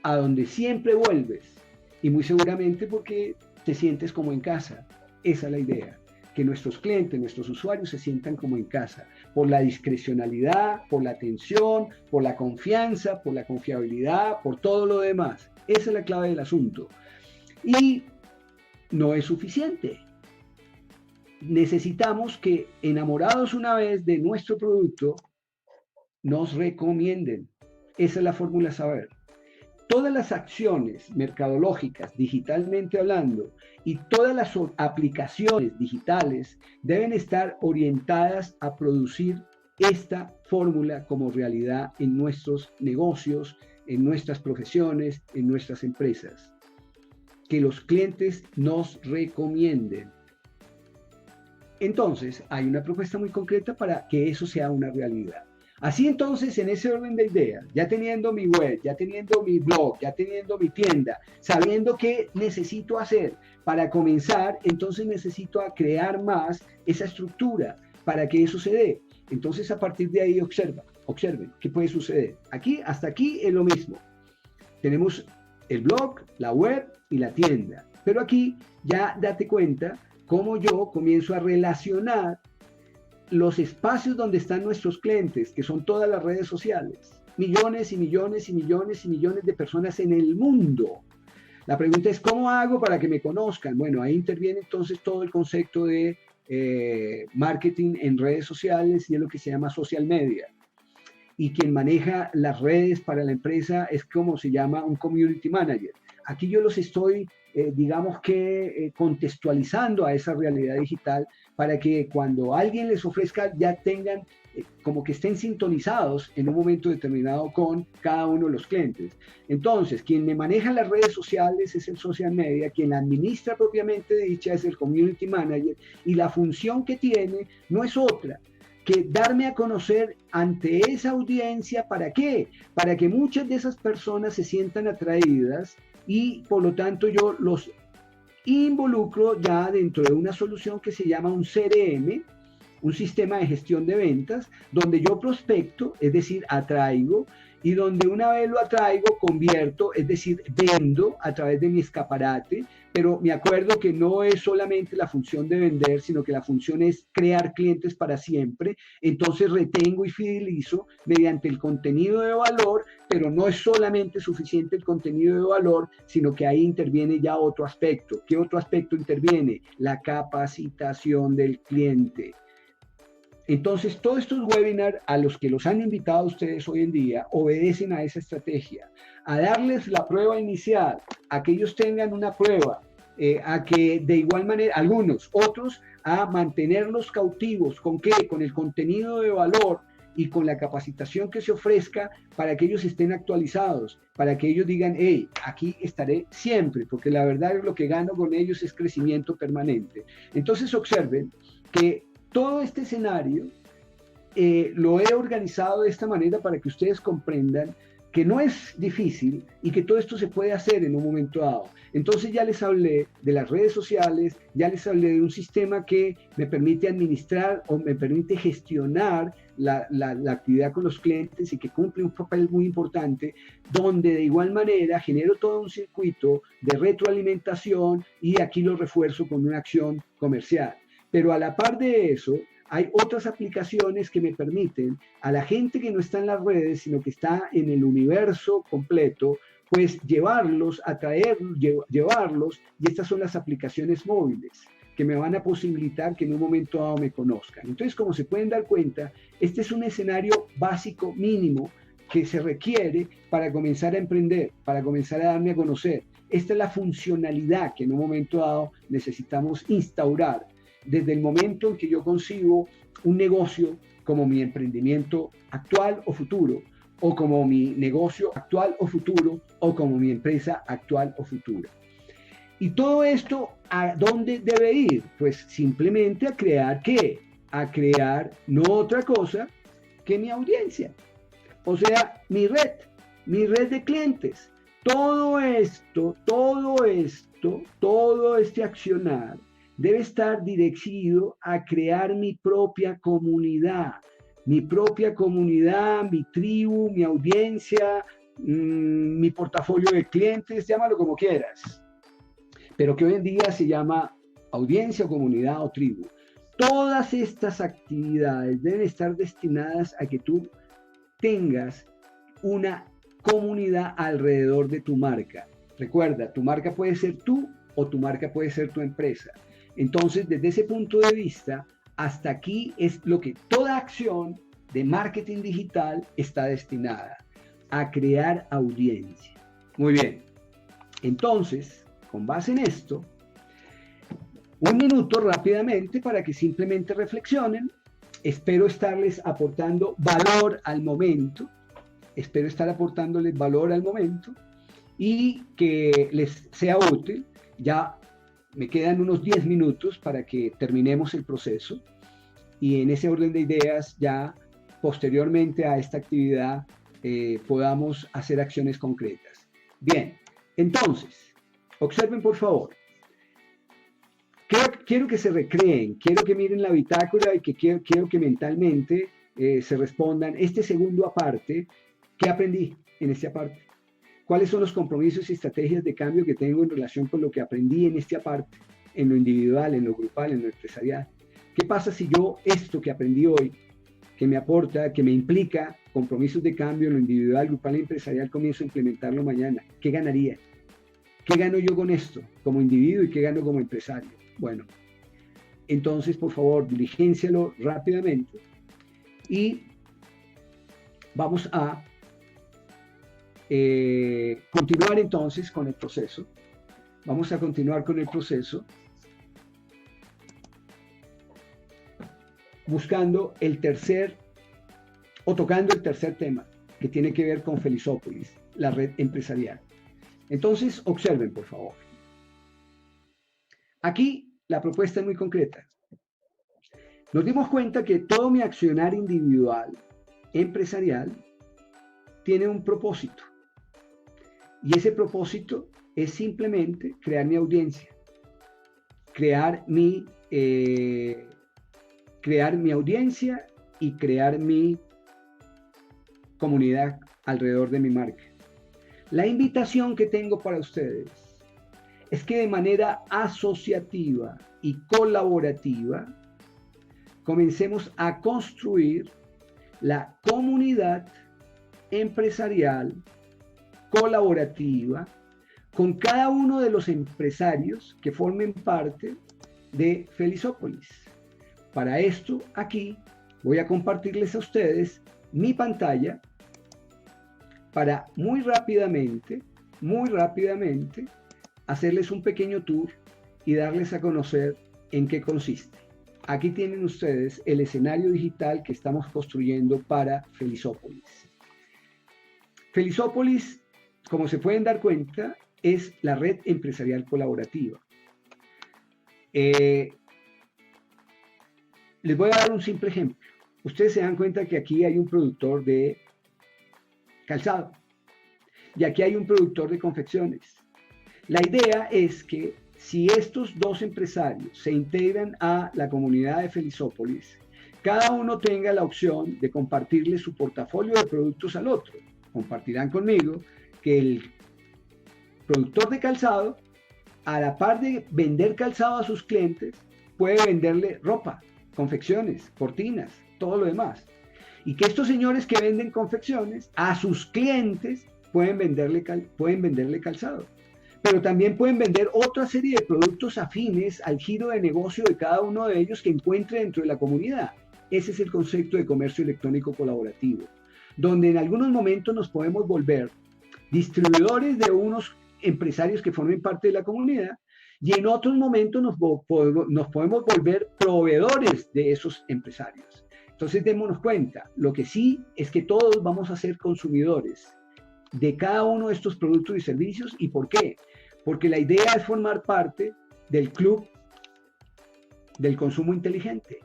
a donde siempre vuelves, y muy seguramente porque te sientes como en casa. Esa es la idea, que nuestros clientes, nuestros usuarios se sientan como en casa, por la discrecionalidad, por la atención, por la confianza, por la confiabilidad, por todo lo demás. Esa es la clave del asunto. Y no es suficiente. Necesitamos que, enamorados una vez de nuestro producto, nos recomienden. Esa es la fórmula a saber. todas las acciones mercadológicas, digitalmente hablando, y todas las aplicaciones digitales deben estar orientadas a producir esta fórmula como realidad en nuestros negocios, en nuestras profesiones, en nuestras empresas. Que los clientes nos recomienden. Entonces, hay una propuesta muy concreta para que eso sea una realidad. Así entonces, en ese orden de ideas, ya teniendo mi web, ya teniendo mi blog, ya teniendo mi tienda, sabiendo qué necesito hacer para comenzar, entonces necesito crear más esa estructura para que eso se dé. Entonces, a partir de ahí, observen qué puede suceder. Hasta aquí es lo mismo. Tenemos el blog, la web y la tienda. Pero aquí ya date cuenta cómo yo comienzo a relacionar los espacios donde están nuestros clientes, que son todas las redes sociales. Millones y millones y millones y millones de personas en el mundo. La pregunta es, ¿cómo hago para que me conozcan? Bueno, ahí interviene entonces todo el concepto de marketing en redes sociales y es lo que se llama social media. Y quien maneja las redes para la empresa es como se llama un community manager. Aquí yo los estoy, contextualizando a esa realidad digital para que cuando alguien les ofrezca ya tengan, como que estén sintonizados en un momento determinado con cada uno de los clientes. Entonces, quien me maneja las redes sociales es el social media, quien la administra propiamente dicha es el community manager y la función que tiene no es otra que darme a conocer ante esa audiencia. ¿Para qué? Para que muchas de esas personas se sientan atraídas y por lo tanto yo los involucro ya dentro de una solución que se llama un CRM, un sistema de gestión de ventas, donde yo prospecto, es decir, atraigo, y donde una vez lo atraigo, convierto, es decir, vendo a través de mi escaparate, pero me acuerdo que no es solamente la función de vender, sino que la función es crear clientes para siempre, entonces retengo y fidelizo mediante el contenido de valor, pero no es solamente suficiente el contenido de valor, sino que ahí interviene ya otro aspecto. ¿Qué otro aspecto interviene? La capacitación del cliente. Entonces, todos estos webinars a los que los han invitado a ustedes hoy en día obedecen a esa estrategia, a darles la prueba inicial, a que ellos tengan una prueba, a que de igual manera, algunos, otros, a mantenerlos cautivos. ¿Con qué? Con el contenido de valor y con la capacitación que se ofrezca para que ellos estén actualizados, para que ellos digan, hey, aquí estaré siempre, porque la verdad es lo que gano con ellos es crecimiento permanente. Entonces, observen que todo este escenario lo he organizado de esta manera para que ustedes comprendan que no es difícil y que todo esto se puede hacer en un momento dado. Entonces ya les hablé de las redes sociales, ya les hablé de un sistema que me permite administrar o me permite gestionar la actividad con los clientes y que cumple un papel muy importante, donde de igual manera genero todo un circuito de retroalimentación y aquí lo refuerzo con una acción comercial. Pero a la par de eso, hay otras aplicaciones que me permiten a la gente que no está en las redes, sino que está en el universo completo, pues llevarlos, llevarlos, y estas son las aplicaciones móviles que me van a posibilitar que en un momento dado me conozcan. Entonces, como se pueden dar cuenta, este es un escenario básico mínimo que se requiere para comenzar a emprender, para comenzar a darme a conocer. Esta es la funcionalidad que en un momento dado necesitamos instaurar desde el momento en que yo concibo un negocio como mi emprendimiento actual o futuro, o como mi negocio actual o futuro, o como mi empresa actual o futura. Y todo esto, ¿a dónde debe ir? Pues simplemente a crear, ¿qué? A crear no otra cosa que mi audiencia. O sea, mi red de clientes. Todo este accionar debe estar dirigido a crear mi propia comunidad, mi tribu, mi audiencia, mi portafolio de clientes, llámalo como quieras, pero que hoy en día se llama audiencia, comunidad o tribu. Todas estas actividades deben estar destinadas a que tú tengas una comunidad alrededor de tu marca. Recuerda, tu marca puede ser tú o tu marca puede ser tu empresa. Entonces, desde ese punto de vista, hasta aquí es lo que toda acción de marketing digital está destinada, a crear audiencia. Muy bien. Entonces, con base en esto, un minuto rápidamente para que simplemente reflexionen. Espero estarles aportando valor al momento. Espero estar aportándoles valor al momento y que les sea útil. Ya me quedan unos 10 minutos para que terminemos el proceso y en ese orden de ideas ya posteriormente a esta actividad podamos hacer acciones concretas. Bien, entonces, observen por favor. Quiero que se recreen, quiero que miren la bitácora y que quiero que mentalmente se respondan este segundo aparte. ¿Qué aprendí en este aparte? ¿Cuáles son los compromisos y estrategias de cambio que tengo en relación con lo que aprendí en este aparte? En lo individual, en lo grupal, en lo empresarial. ¿Qué pasa si yo esto que aprendí hoy, que me aporta, que me implica compromisos de cambio en lo individual, grupal y empresarial, comienzo a implementarlo mañana? ¿Qué ganaría? ¿Qué gano yo con esto como individuo y qué gano como empresario? Bueno, entonces, por favor, diligéncialo rápidamente y vamos a continuar entonces con el proceso. Vamos a continuar con el proceso buscando el tercer o tocando el tercer tema que tiene que ver con Felizópolis, la red empresarial. Entonces, observen, por favor. Aquí la propuesta es muy concreta. Nos dimos cuenta que todo mi accionar individual, empresarial, tiene un propósito. Y ese propósito es simplemente crear mi audiencia, crear mi audiencia y crear mi comunidad alrededor de mi marca. La invitación que tengo para ustedes es que de manera asociativa y colaborativa comencemos a construir la comunidad empresarial colaborativa con cada uno de los empresarios que formen parte de Felizópolis. Para esto, aquí voy a compartirles a ustedes mi pantalla para muy rápidamente, hacerles un pequeño tour y darles a conocer en qué consiste. Aquí tienen ustedes el escenario digital que estamos construyendo para Felizópolis. Felizópolis, como se pueden dar cuenta, es la red empresarial colaborativa. Les voy a dar un simple ejemplo. Ustedes se dan cuenta que aquí hay un productor de calzado y aquí hay un productor de confecciones. La idea es que si estos dos empresarios se integran a la comunidad de Felizópolis, cada uno tenga la opción de compartirle su portafolio de productos al otro. Compartirán conmigo que el productor de calzado, a la par de vender calzado a sus clientes, puede venderle ropa, confecciones, cortinas, todo lo demás. Y que estos señores que venden confecciones, a sus clientes pueden venderle calzado. Pero también pueden vender otra serie de productos afines al giro de negocio de cada uno de ellos que encuentre dentro de la comunidad. Ese es el concepto de comercio electrónico colaborativo, donde en algunos momentos nos podemos volver distribuidores de unos empresarios que formen parte de la comunidad y en otros momentos nos podemos volver proveedores de esos empresarios. Entonces démonos cuenta, lo que sí es que todos vamos a ser consumidores de cada uno de estos productos y servicios. ¿Y por qué? Porque la idea es formar parte del club del consumo inteligente.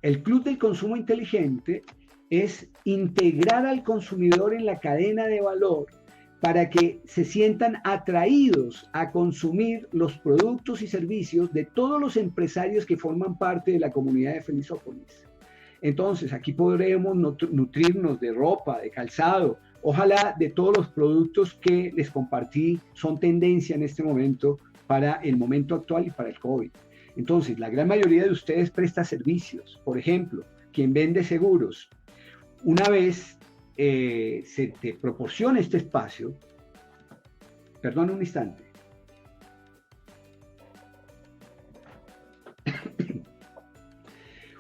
El club del consumo inteligente es integrar al consumidor en la cadena de valor para que se sientan atraídos a consumir los productos y servicios de todos los empresarios que forman parte de la comunidad de Felizópolis. Entonces, aquí podremos nutrirnos de ropa, de calzado, ojalá de todos los productos que les compartí son tendencia en este momento para el momento actual y para el COVID. Entonces, la gran mayoría de ustedes presta servicios. Por ejemplo, quien vende seguros, una vez se te proporciona este espacio, perdón un instante.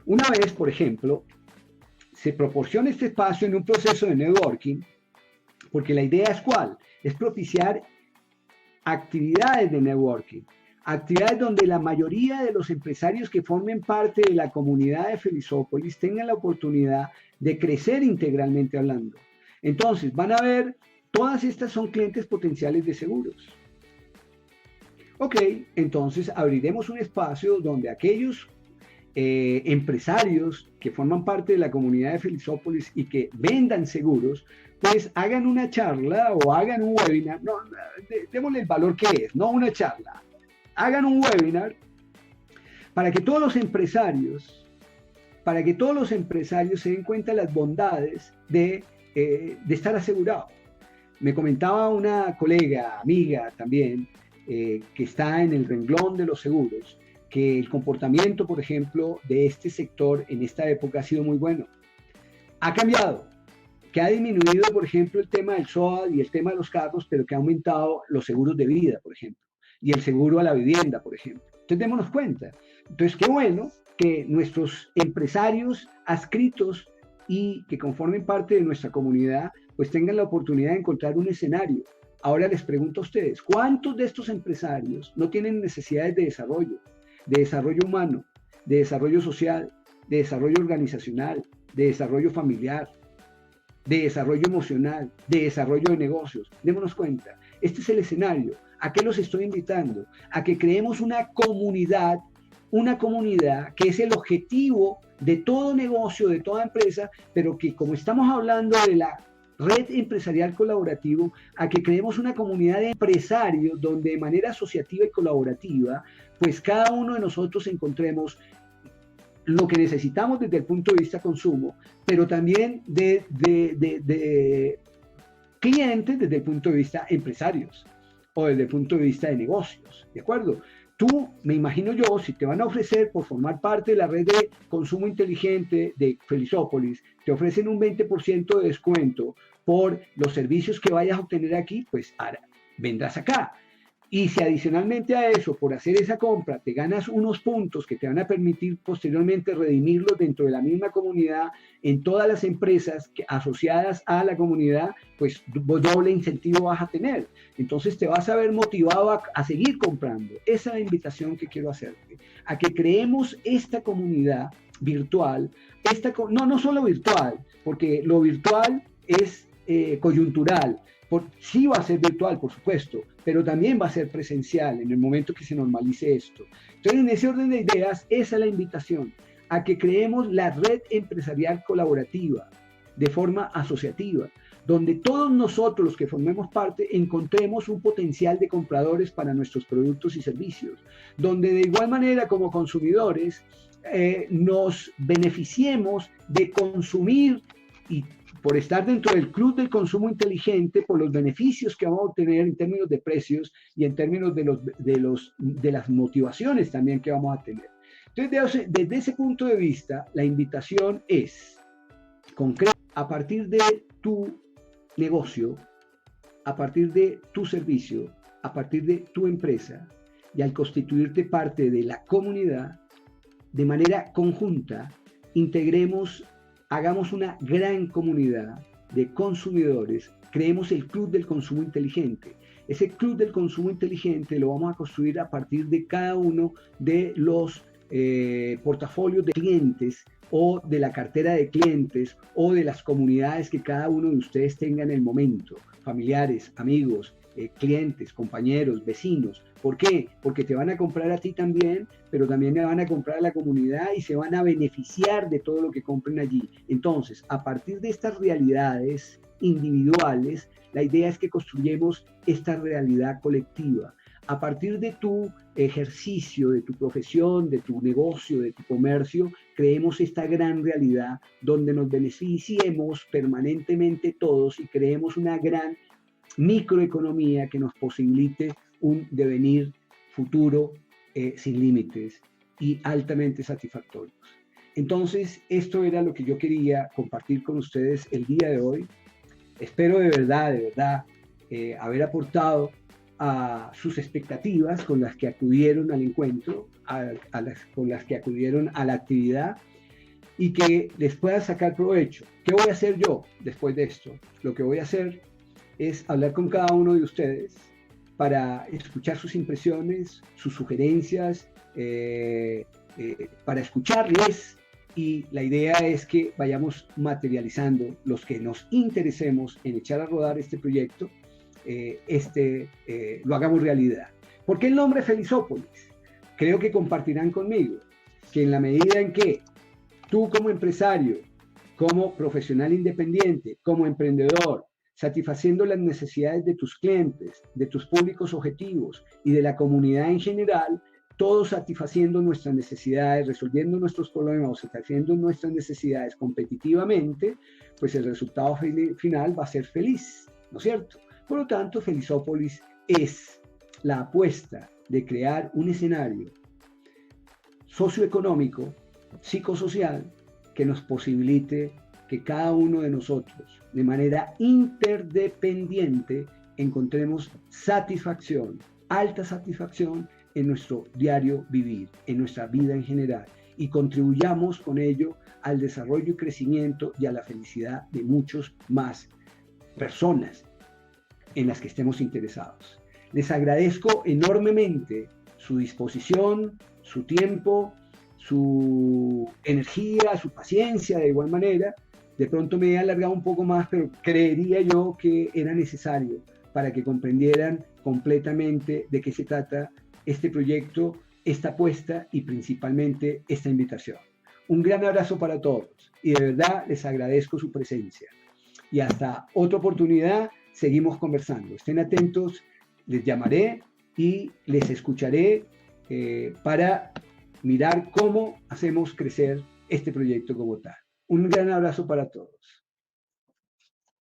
Una vez, por ejemplo, se proporciona este espacio en un proceso de networking, porque la idea es ¿cuál? es propiciar actividades de networking, actividades donde la mayoría de los empresarios que formen parte de la comunidad de Felisópolis tengan la oportunidad de crecer integralmente hablando. Entonces, van a ver, todas estas son clientes potenciales de seguros. Ok, entonces abriremos un espacio donde aquellos empresarios que forman parte de la comunidad de Felisópolis y que vendan seguros, pues hagan una charla o hagan un webinar, no, démosle el valor que es, no una charla, hagan un webinar para que todos los empresarios, se den cuenta de las bondades de estar asegurado. Me comentaba una colega, amiga también, que está en el renglón de los seguros, que el comportamiento, por ejemplo, de este sector en esta época ha sido muy bueno. Ha cambiado, que ha disminuido, por ejemplo, el tema del SOAT y el tema de los carros, pero que ha aumentado los seguros de vida, por ejemplo, y el seguro a la vivienda, por ejemplo. Entonces, démonos cuenta. Entonces, qué bueno que nuestros empresarios adscritos y que conformen parte de nuestra comunidad, pues tengan la oportunidad de encontrar un escenario. Ahora les pregunto a ustedes, ¿cuántos de estos empresarios no tienen necesidades de desarrollo humano, de desarrollo social, de desarrollo organizacional, de desarrollo familiar, de desarrollo emocional, de desarrollo de negocios? Démonos cuenta, este es el escenario. ¿A qué los estoy invitando? A que creemos una comunidad que es el objetivo de todo negocio, de toda empresa, pero que como estamos hablando de la red empresarial colaborativo, a que creemos una comunidad de empresarios donde de manera asociativa y colaborativa, pues cada uno de nosotros encontremos lo que necesitamos desde el punto de vista consumo, pero también de clientes desde el punto de vista empresarios o desde el punto de vista de negocios, ¿de acuerdo? Tú, me imagino yo, si te van a ofrecer por formar parte de la red de consumo inteligente de Felisópolis, te ofrecen un 20% de descuento por los servicios que vayas a obtener aquí, pues ahora vendrás acá. Y si adicionalmente a eso, por hacer esa compra, te ganas unos puntos que te van a permitir posteriormente redimirlos dentro de la misma comunidad en todas las empresas asociadas a la comunidad, pues doble incentivo vas a tener. Entonces te vas a ver motivado a seguir comprando. Esa es la invitación que quiero hacerte, a que creemos esta comunidad virtual, no solo virtual, porque lo virtual es coyuntural. Sí va a ser virtual, por supuesto, pero también va a ser presencial en el momento que se normalice esto. Entonces, en ese orden de ideas, esa es la invitación, a que creemos la red empresarial colaborativa de forma asociativa, donde todos nosotros los que formemos parte encontremos un potencial de compradores para nuestros productos y servicios, donde de igual manera como consumidores nos beneficiemos de consumir y por estar dentro del club del consumo inteligente, por los beneficios que vamos a obtener en términos de precios y en términos de las motivaciones también que vamos a tener. Entonces, desde ese punto de vista, la invitación es concreta a partir de tu negocio, a partir de tu servicio, a partir de tu empresa, y al constituirte parte de la comunidad, de manera conjunta, hagamos una gran comunidad de consumidores, creemos el Club del Consumo Inteligente. Ese Club del Consumo Inteligente lo vamos a construir a partir de cada uno de los portafolios de clientes o de la cartera de clientes o de las comunidades que cada uno de ustedes tenga en el momento, familiares, amigos, clientes, compañeros, vecinos. ¿Por qué? Porque te van a comprar a ti también, pero también le van a comprar a la comunidad y se van a beneficiar de todo lo que compren allí. Entonces, a partir de estas realidades individuales, la idea es que construyamos esta realidad colectiva. A partir de tu ejercicio, de tu profesión, de tu negocio, de tu comercio, creemos esta gran realidad donde nos beneficiemos permanentemente todos y creemos una gran microeconomía que nos posibilite un devenir futuro sin límites y altamente satisfactorios. Entonces, esto era lo que yo quería compartir con ustedes el día de hoy. Espero de verdad, haber aportado a sus expectativas con las que acudieron al encuentro, con las que acudieron a la actividad, y que les pueda sacar provecho. ¿Qué voy a hacer yo después de esto? Lo que voy a hacer es hablar con cada uno de ustedes para escuchar sus impresiones, sus sugerencias, para escucharles, y la idea es que vayamos materializando los que nos interesemos en echar a rodar este proyecto, lo hagamos realidad. ¿Por qué el nombre Felizópolis? Creo que compartirán conmigo que en la medida en que tú como empresario, como profesional independiente, como emprendedor, satisfaciendo las necesidades de tus clientes, de tus públicos objetivos y de la comunidad en general, todos satisfaciendo nuestras necesidades, resolviendo nuestros problemas, satisfaciendo nuestras necesidades competitivamente, pues el resultado final va a ser feliz, ¿no es cierto? Por lo tanto, Felizópolis es la apuesta de crear un escenario socioeconómico, psicosocial, que nos posibilite que cada uno de nosotros, de manera interdependiente, encontremos satisfacción, alta satisfacción en nuestro diario vivir, en nuestra vida en general, y contribuyamos con ello al desarrollo y crecimiento y a la felicidad de muchos más personas en las que estemos interesados. Les agradezco enormemente su disposición, su tiempo, su energía, su paciencia de igual manera. De pronto me he alargado un poco más, pero creería yo que era necesario para que comprendieran completamente de qué se trata este proyecto, esta apuesta y principalmente esta invitación. Un gran abrazo para todos y de verdad les agradezco su presencia. Y hasta otra oportunidad, seguimos conversando. Estén atentos, les llamaré y les escucharé para mirar cómo hacemos crecer este proyecto como tal. Un gran abrazo para todos.